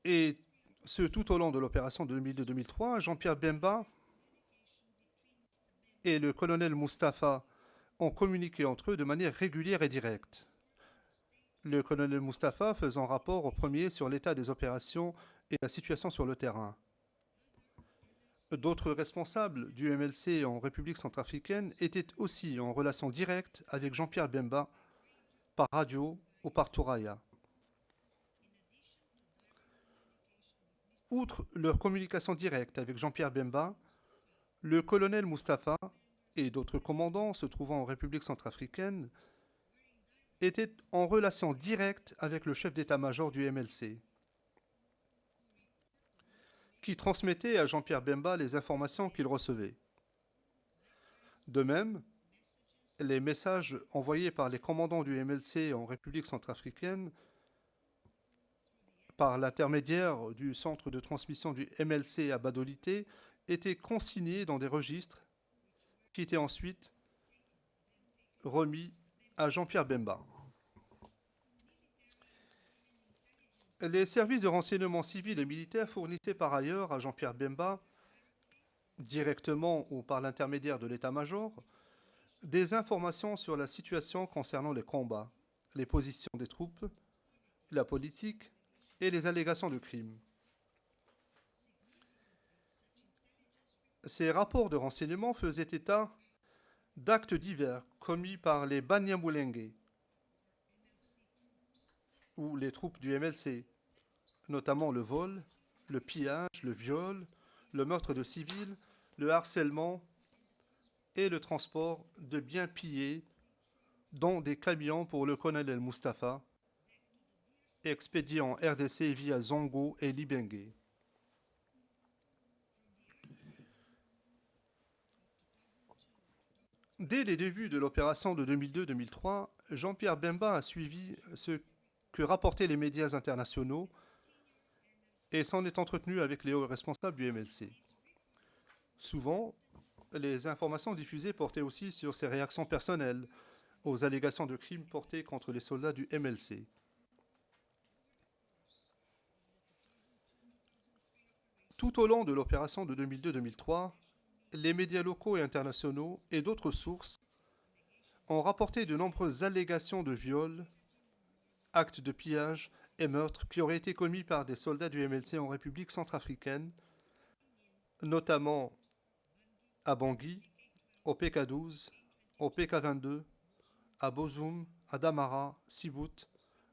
et ce tout au long de l'opération de 2002-2003, Jean-Pierre Bemba et le colonel Mustapha ont communiqué entre eux de manière régulière et directe. Le colonel Mustapha faisant rapport au premier sur l'état des opérations et la situation sur le terrain. D'autres responsables du MLC en République centrafricaine étaient aussi en relation directe avec Jean-Pierre Bemba par radio ou par Touraya. Outre leur communication directe avec Jean-Pierre Bemba, le colonel Mustapha et d'autres commandants se trouvant en République centrafricaine étaient en relation directe avec le chef d'état-major du MLC, qui transmettait à Jean-Pierre Bemba les informations qu'il recevait. De même, les messages envoyés par les commandants du MLC en République centrafricaine par l'intermédiaire du centre de transmission du MLC à Badolité étaient consignés dans des registres qui étaient ensuite remis à Jean-Pierre Bemba. Les services de renseignement civil et militaire fournissaient par ailleurs à Jean-Pierre Bemba, directement ou par l'intermédiaire de l'état-major, des informations sur la situation concernant les combats, les positions des troupes, la politique et les allégations de crimes. Ces rapports de renseignement faisaient état d'actes divers commis par les Banyamulenge ou les troupes du MLC, notamment le vol, le pillage, le viol, le meurtre de civils, le harcèlement et le transport de biens pillés dans des camions pour le colonel Mustapha, expédiés en RDC via Zongo et Libenge. Dès les débuts de l'opération de 2002-2003, Jean-Pierre Bemba a suivi ce que rapportaient les médias internationaux et s'en est entretenu avec les hauts responsables du MLC. Souvent, les informations diffusées portaient aussi sur ses réactions personnelles aux allégations de crimes portées contre les soldats du MLC. Tout au long de l'opération de 2002-2003, les médias locaux et internationaux et d'autres sources ont rapporté de nombreuses allégations de viols, actes de pillage et meurtres qui auraient été commis par des soldats du MLC en République centrafricaine, notamment à Bangui, au PK12, au PK22, à Bozoum, à Damara, Sibout,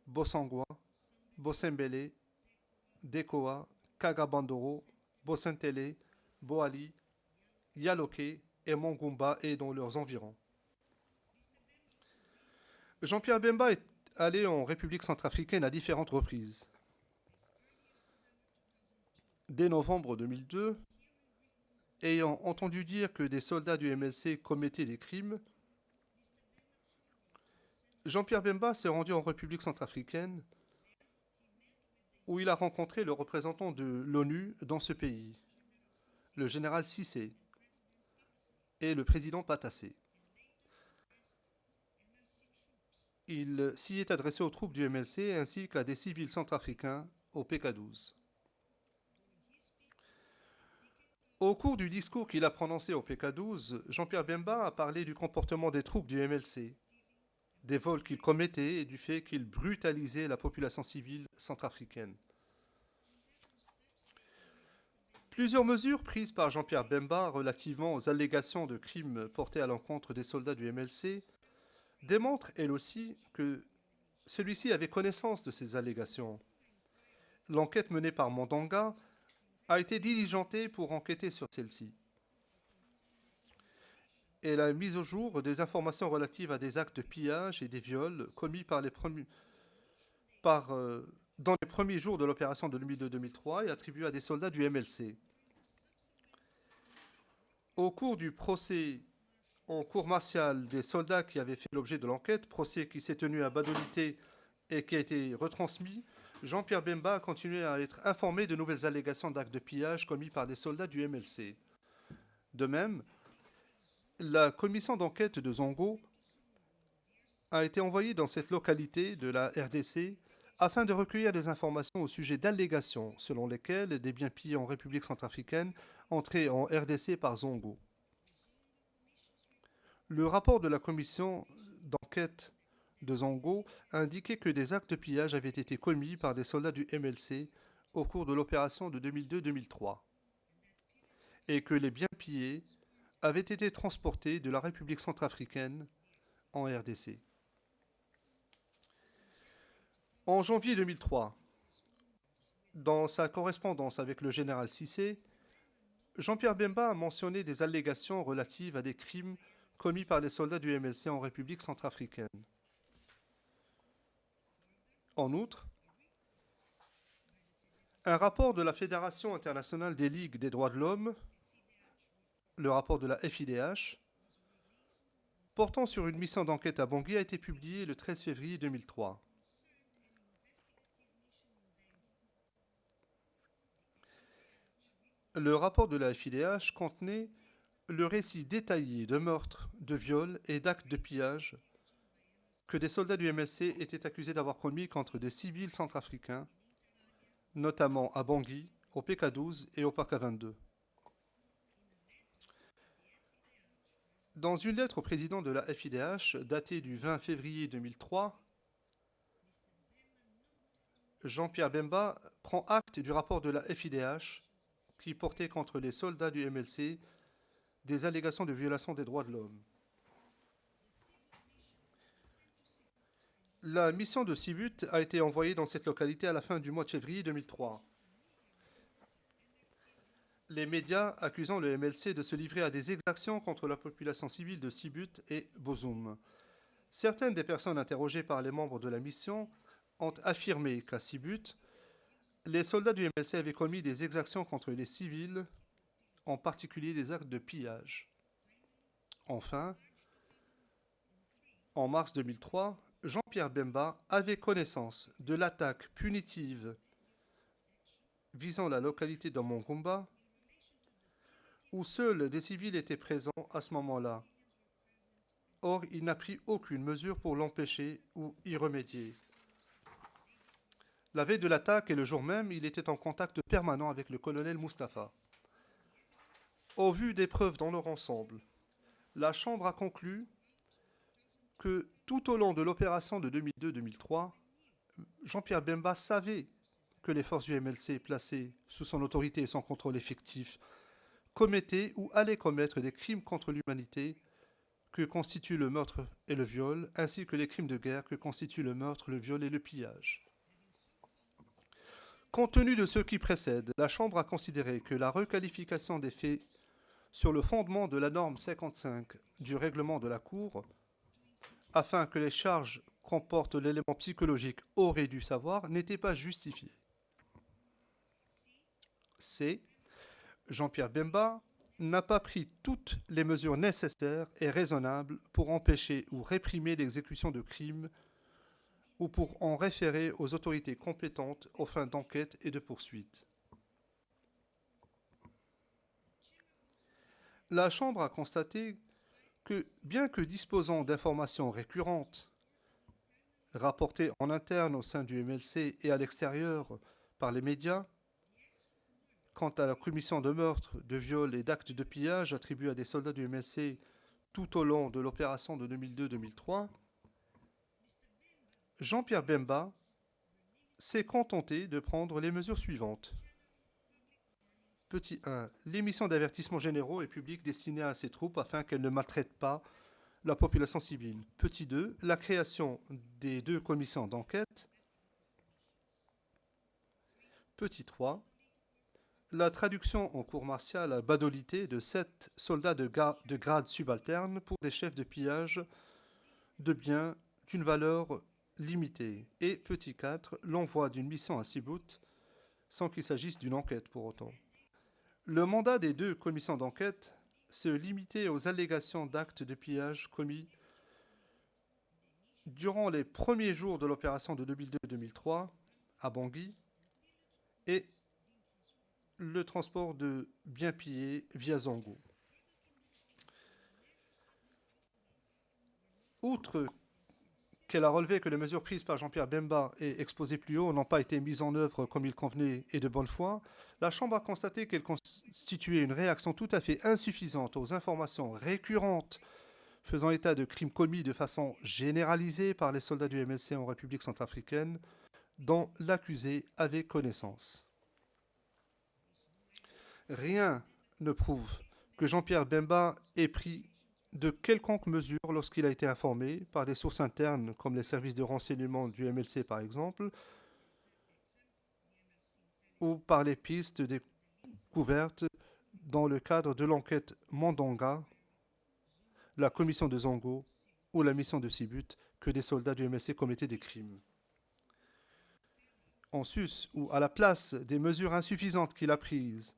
Bossangwa, Bossembele, Dekoa, Kagabandoro, Bossentele, Boali, Yaloke et Mongumba et dans leurs environs. Jean-Pierre Bemba est allé en République centrafricaine à différentes reprises. Dès novembre 2002, ayant entendu dire que des soldats du MLC commettaient des crimes, Jean-Pierre Bemba s'est rendu en République centrafricaine où il a rencontré le représentant de l'ONU dans ce pays, le général Cissé et le président Patassé. Il s'y est adressé aux troupes du MLC ainsi qu'à des civils centrafricains au PK12. Au cours du discours qu'il a prononcé au PK12, Jean-Pierre Bemba a parlé du comportement des troupes du MLC, des vols qu'ils commettaient et du fait qu'ils brutalisaient la population civile centrafricaine. Plusieurs mesures prises par Jean-Pierre Bemba relativement aux allégations de crimes portés à l'encontre des soldats du MLC démontrent, elles aussi, que celui-ci avait connaissance de ces allégations. L'enquête menée par Mandanga a été diligentée pour enquêter sur celle-ci. Elle a mis au jour des informations relatives à des actes de pillage et des viols commis dans les premiers jours de l'opération de 2002-2003 et attribués à des soldats du MLC. Au cours du procès en cour martiale des soldats qui avaient fait l'objet de l'enquête, procès qui s'est tenu à Badolité et qui a été retransmis, Jean-Pierre Bemba a continué à être informé de nouvelles allégations d'actes de pillage commis par des soldats du MLC. De même, la commission d'enquête de Zongo a été envoyée dans cette localité de la RDC afin de recueillir des informations au sujet d'allégations selon lesquelles des biens pillés en République centrafricaine entraient en RDC par Zongo. Le rapport de la commission d'enquête de Zongo a indiqué que des actes de pillage avaient été commis par des soldats du MLC au cours de l'opération de 2002-2003 et que les biens pillés avaient été transportés de la République centrafricaine en RDC. En janvier 2003, dans sa correspondance avec le général Cissé, Jean-Pierre Bemba a mentionné des allégations relatives à des crimes commis par les soldats du MLC en République centrafricaine. En outre, un rapport de la Fédération internationale des ligues des droits de l'homme, le rapport de la FIDH, portant sur une mission d'enquête à Bangui a été publié le 13 février 2003. Le rapport de la FIDH contenait le récit détaillé de meurtres, de viols et d'actes de pillage que des soldats du MLC étaient accusés d'avoir commis contre des civils centrafricains, notamment à Bangui, au PK12 et au PK22. Dans une lettre au président de la FIDH datée du 20 février 2003, Jean-Pierre Bemba prend acte du rapport de la FIDH qui portait contre les soldats du MLC des allégations de violation des droits de l'homme. La mission de Sibut a été envoyée dans cette localité à la fin du mois de février 2003. Les médias accusant le MLC de se livrer à des exactions contre la population civile de Sibut et Bozoum. Certaines des personnes interrogées par les membres de la mission ont affirmé qu'à Sibut, les soldats du MLC avaient commis des exactions contre les civils, en particulier des actes de pillage. Enfin, en mars 2003, Jean-Pierre Bemba avait connaissance de l'attaque punitive visant la localité de Mongumba, où seuls des civils étaient présents à ce moment-là. Or, il n'a pris aucune mesure pour l'empêcher ou y remédier. La veille de l'attaque et le jour même, il était en contact permanent avec le colonel Mustapha. Au vu des preuves dans leur ensemble, la Chambre a conclu que tout au long de l'opération de 2002-2003, Jean-Pierre Bemba savait que les forces du MLC placées sous son autorité et son contrôle effectif commettait ou allait commettre des crimes contre l'humanité que constituent le meurtre et le viol, ainsi que les crimes de guerre que constituent le meurtre, le viol et le pillage. Compte tenu de ce qui précède, la Chambre a considéré que la requalification des faits sur le fondement de la norme 55 du règlement de la Cour, afin que les charges comportent l'élément psychologique aurait dû savoir, n'était pas justifiée. C. Jean-Pierre Bemba n'a pas pris toutes les mesures nécessaires et raisonnables pour empêcher ou réprimer l'exécution de crimes ou pour en référer aux autorités compétentes aux fins d'enquête et de poursuite. La Chambre a constaté que, bien que disposant d'informations récurrentes, rapportées en interne au sein du MLC et à l'extérieur par les médias, quant à la commission de meurtres, de viols et d'actes de pillage attribués à des soldats du MLC tout au long de l'opération de 2002-2003, Jean-Pierre Bemba s'est contenté de prendre les mesures suivantes. Petit 1. L'émission d'avertissements généraux et publics destinés à ces troupes afin qu'elles ne maltraitent pas la population civile. Petit 2. La création des 2 commissions d'enquête. Petit 3. La traduction en cour martiale à badolité de 7 soldats de grade subalterne pour des chefs de pillage de biens d'une valeur limitée. Et petit 4. L'envoi d'une mission à Sibut sans qu'il s'agisse d'une enquête pour autant. Le mandat des 2 commissions d'enquête se limitait aux allégations d'actes de pillage commis durant les premiers jours de l'opération de 2002-2003 à Bangui et le transport de biens pillés via Zongo. Outre qu'elle a relevé que les mesures prises par Jean-Pierre Bemba et exposées plus haut n'ont pas été mises en œuvre comme il convenait et de bonne foi, la Chambre a constaté qu'elle constituait une réaction tout à fait insuffisante aux informations récurrentes faisant état de crimes commis de façon généralisée par les soldats du MLC en République centrafricaine, dont l'accusé avait connaissance. Rien ne prouve que Jean-Pierre Bemba ait pris de quelconque mesure lorsqu'il a été informé par des sources internes comme les services de renseignement du MLC par exemple, ou par les pistes découvertes dans le cadre de l'enquête Mandonga, la commission de Zongo ou la mission de Sibut que des soldats du MLC commettaient des crimes. En sus ou à la place des mesures insuffisantes qu'il a prises,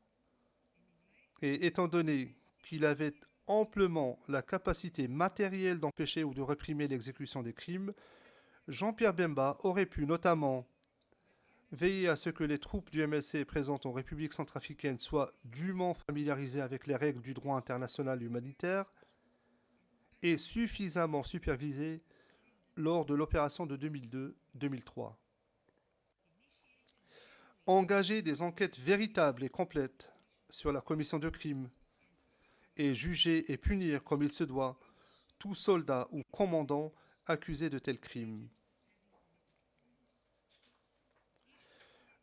et étant donné qu'il avait amplement la capacité matérielle d'empêcher ou de réprimer l'exécution des crimes, Jean-Pierre Bemba aurait pu notamment veiller à ce que les troupes du MLC présentes en République centrafricaine soient dûment familiarisées avec les règles du droit international humanitaire et suffisamment supervisées lors de l'opération de 2002-2003. Engager des enquêtes véritables et complètes sur la commission de crimes et juger et punir comme il se doit tout soldat ou commandant accusé de tels crimes.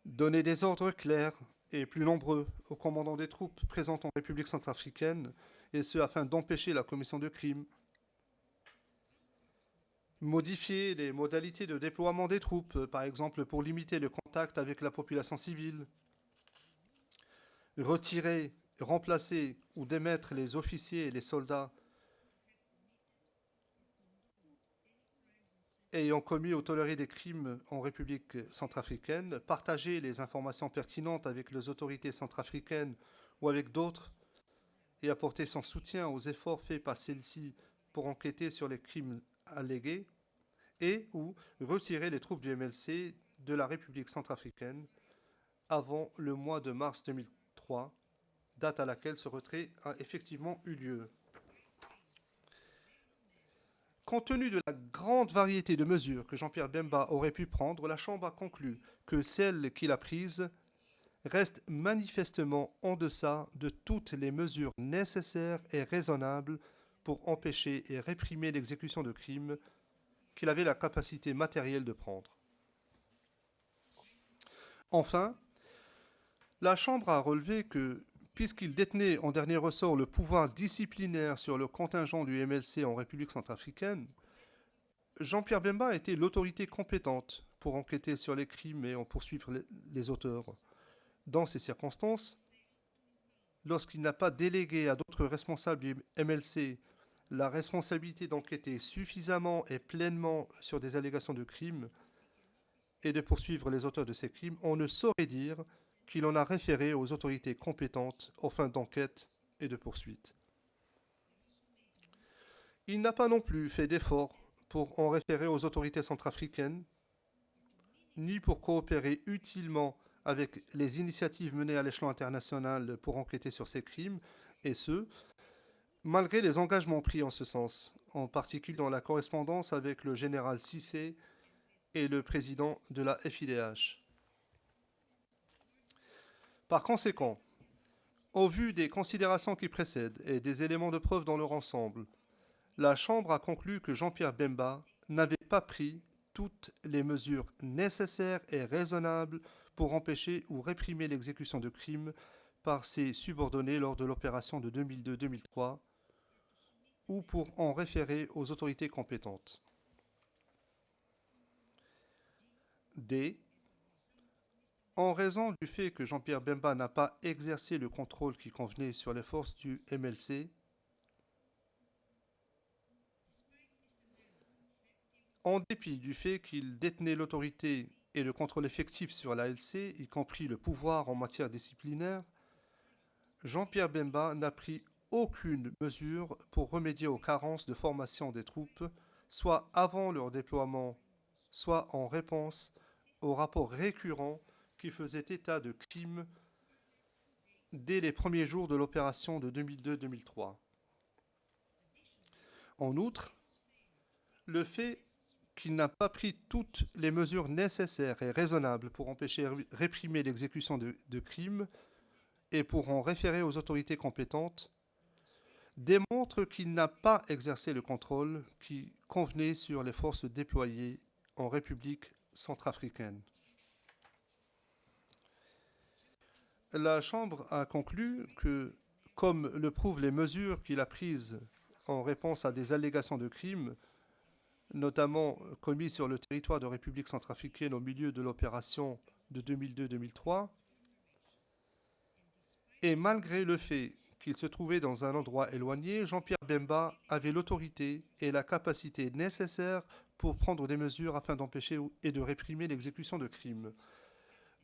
Donner des ordres clairs et plus nombreux aux commandants des troupes présentes en République centrafricaine, et ce afin d'empêcher la commission de crimes. Modifier les modalités de déploiement des troupes, par exemple pour limiter le contact avec la population civile. Retirer, remplacer ou démettre les officiers et les soldats ayant commis ou toléré des crimes en République centrafricaine, partager les informations pertinentes avec les autorités centrafricaines ou avec d'autres et apporter son soutien aux efforts faits par celles-ci pour enquêter sur les crimes allégués et ou retirer les troupes du MLC de la République centrafricaine avant le mois de mars 2003, date à laquelle ce retrait a effectivement eu lieu. Compte tenu de la grande variété de mesures que Jean-Pierre Bemba aurait pu prendre, la Chambre a conclu que celles qu'il a prises restent manifestement en deçà de toutes les mesures nécessaires et raisonnables pour empêcher et réprimer l'exécution de crimes qu'il avait la capacité matérielle de prendre. Enfin, la Chambre a relevé que, puisqu'il détenait en dernier ressort le pouvoir disciplinaire sur le contingent du MLC en République centrafricaine, Jean-Pierre Bemba était l'autorité compétente pour enquêter sur les crimes et en poursuivre les auteurs. Dans ces circonstances, lorsqu'il n'a pas délégué à d'autres responsables du MLC la responsabilité d'enquêter suffisamment et pleinement sur des allégations de crimes et de poursuivre les auteurs de ces crimes, on ne saurait dire qu'il en a référé aux autorités compétentes aux fins d'enquête et de poursuite. Il n'a pas non plus fait d'efforts pour en référer aux autorités centrafricaines, ni pour coopérer utilement avec les initiatives menées à l'échelon international pour enquêter sur ces crimes, et ce, malgré les engagements pris en ce sens, en particulier dans la correspondance avec le général Cissé et le président de la FIDH. Par conséquent, au vu des considérations qui précèdent et des éléments de preuve dans leur ensemble, la Chambre a conclu que Jean-Pierre Bemba n'avait pas pris toutes les mesures nécessaires et raisonnables pour empêcher ou réprimer l'exécution de crimes par ses subordonnés lors de l'opération de 2002-2003 ou pour en référer aux autorités compétentes. D. En raison du fait que Jean-Pierre Bemba n'a pas exercé le contrôle qui convenait sur les forces du MLC, en dépit du fait qu'il détenait l'autorité et le contrôle effectif sur l'ALC, y compris le pouvoir en matière disciplinaire, Jean-Pierre Bemba n'a pris aucune mesure pour remédier aux carences de formation des troupes, soit avant leur déploiement, soit en réponse aux rapports récurrents qui faisaient état de crimes dès les premiers jours de l'opération de 2002-2003. En outre, le fait qu'il n'a pas pris toutes les mesures nécessaires et raisonnables pour empêcher réprimer l'exécution de crimes et pour en référer aux autorités compétentes, démontre qu'il n'a pas exercé le contrôle qui convenait sur les forces déployées en République centrafricaine. La Chambre a conclu que, comme le prouvent les mesures qu'il a prises en réponse à des allégations de crimes, notamment commis sur le territoire de République centrafricaine au milieu de l'opération de 2002-2003, et malgré le fait qu'il se trouvait dans un endroit éloigné, Jean-Pierre Bemba avait l'autorité et la capacité nécessaires pour prendre des mesures afin d'empêcher et de réprimer l'exécution de crimes.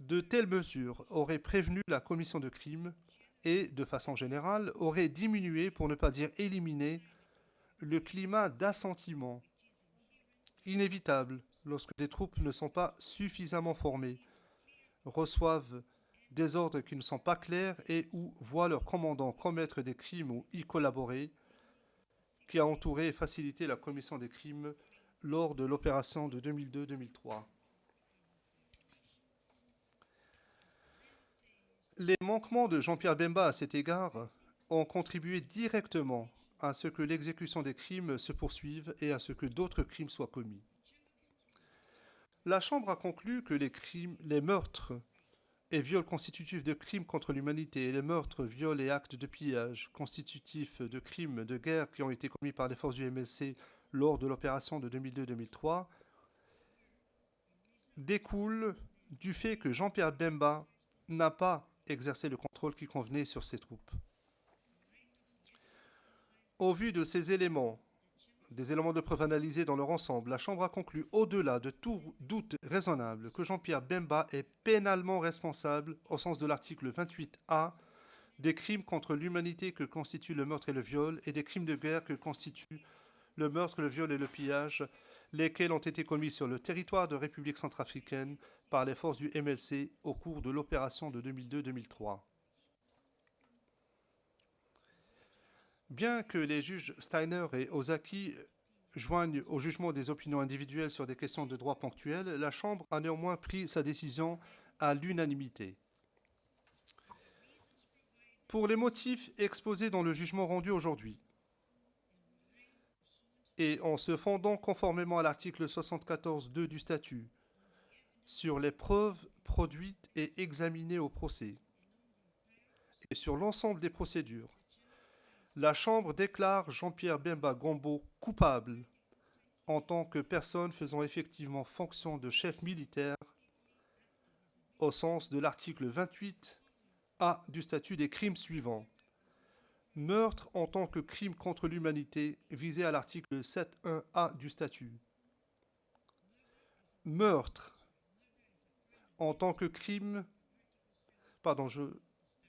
De telles mesures auraient prévenu la commission de crimes et, de façon générale, auraient diminué, pour ne pas dire éliminé, le climat d'assentiment inévitable lorsque des troupes ne sont pas suffisamment formées, reçoivent des ordres qui ne sont pas clairs et ou voient leur commandant commettre des crimes ou y collaborer, qui a entouré et facilité la commission des crimes lors de l'opération de 2002-2003. Les manquements de Jean-Pierre Bemba à cet égard ont contribué directement à ce que l'exécution des crimes se poursuive et à ce que d'autres crimes soient commis. La Chambre a conclu que les meurtres et viols constitutifs de crimes contre l'humanité et les meurtres, viols et actes de pillage constitutifs de crimes de guerre qui ont été commis par les forces du MLC lors de l'opération de 2002-2003 découlent du fait que Jean-Pierre Bemba n'a pas exercé le contrôle qui convenait sur ces troupes. Au vu de ces éléments, des éléments de preuve analysés dans leur ensemble, la Chambre a conclu, au-delà de tout doute raisonnable, que Jean-Pierre Bemba est pénalement responsable, au sens de l'article 28A, des crimes contre l'humanité que constituent le meurtre et le viol, et des crimes de guerre que constituent le meurtre, le viol et le pillage, lesquels ont été commis sur le territoire de République centrafricaine par les forces du MLC au cours de l'opération de 2002-2003. Bien que les juges Steiner et Ozaki joignent au jugement des opinions individuelles sur des questions de droit ponctuelles, la Chambre a néanmoins pris sa décision à l'unanimité. Pour les motifs exposés dans le jugement rendu aujourd'hui, et en se fondant conformément à l'article 74.2 du statut, sur les preuves produites et examinées au procès, statuer sur l'ensemble des procédures. La Chambre déclare Jean-Pierre Bemba Gombo coupable en tant que personne faisant effectivement fonction de chef militaire au sens de l'article 28A du statut des crimes suivants. Meurtre en tant que crime contre l'humanité visé à l'article 7.1a du statut. Meurtre en tant que crime... Pardon, je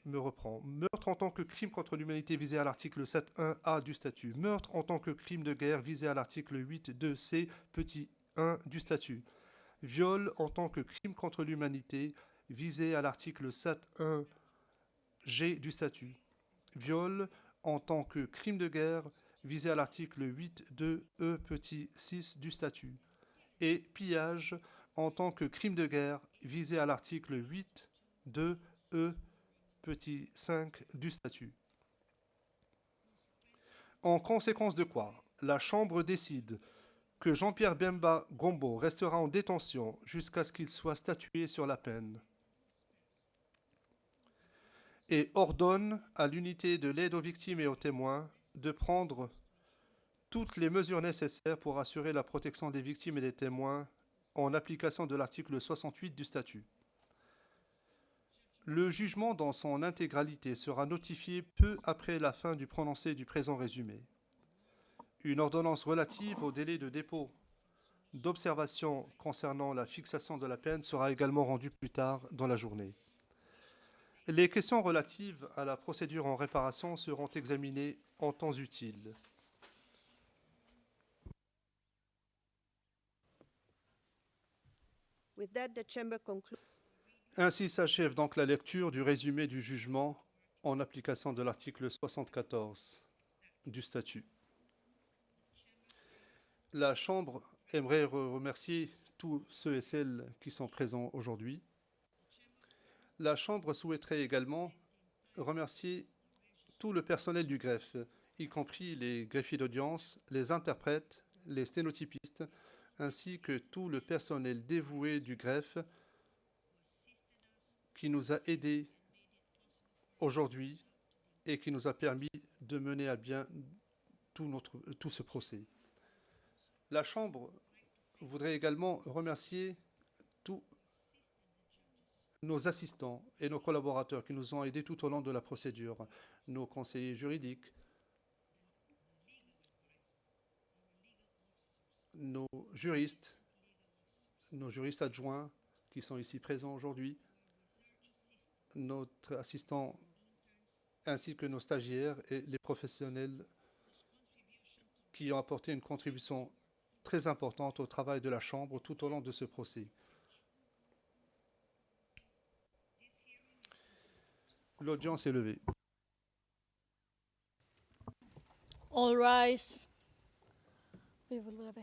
me reprends. Meurtre en tant que crime contre l'humanité visé à l'article 7.1a du statut. Meurtre en tant que crime de guerre visé à l'article 8.2c petit 1 du statut. Viol en tant que crime contre l'humanité visé à l'article 7.1g du statut. Viol en tant que crime de guerre visé à l'article 8.2e petit 6 du statut. Et pillage en tant que crime de guerre visé à l'article 8.2e petit 5 du statut. En conséquence de quoi, la Chambre décide que Jean-Pierre Bemba Gombo restera en détention jusqu'à ce qu'il soit statué sur la peine et ordonne à l'unité de l'aide aux victimes et aux témoins de prendre toutes les mesures nécessaires pour assurer la protection des victimes et des témoins en application de l'article 68 du statut. Le jugement dans son intégralité sera notifié peu après la fin du prononcé du présent résumé. Une ordonnance relative au délai de dépôt d'observation concernant la fixation de la peine sera également rendue plus tard dans la journée. Les questions relatives à la procédure en réparation seront examinées en temps utile. With that, the chamber concludes. Ainsi s'achève donc la lecture du résumé du jugement en application de l'article 74 du statut. La Chambre aimerait remercier tous ceux et celles qui sont présents aujourd'hui. La Chambre souhaiterait également remercier tout le personnel du greffe, y compris les greffiers d'audience, les interprètes, les sténotypistes, ainsi que tout le personnel dévoué du greffe qui nous a aidés aujourd'hui et qui nous a permis de mener à bien tout ce procès. La Chambre voudrait également remercier tous nos assistants et nos collaborateurs qui nous ont aidés tout au long de la procédure, nos conseillers juridiques, nos juristes adjoints qui sont ici présents aujourd'hui, notre assistant ainsi que nos stagiaires et les professionnels qui ont apporté une contribution très importante au travail de la Chambre tout au long de ce procès. L'audience est levée. All rise. We will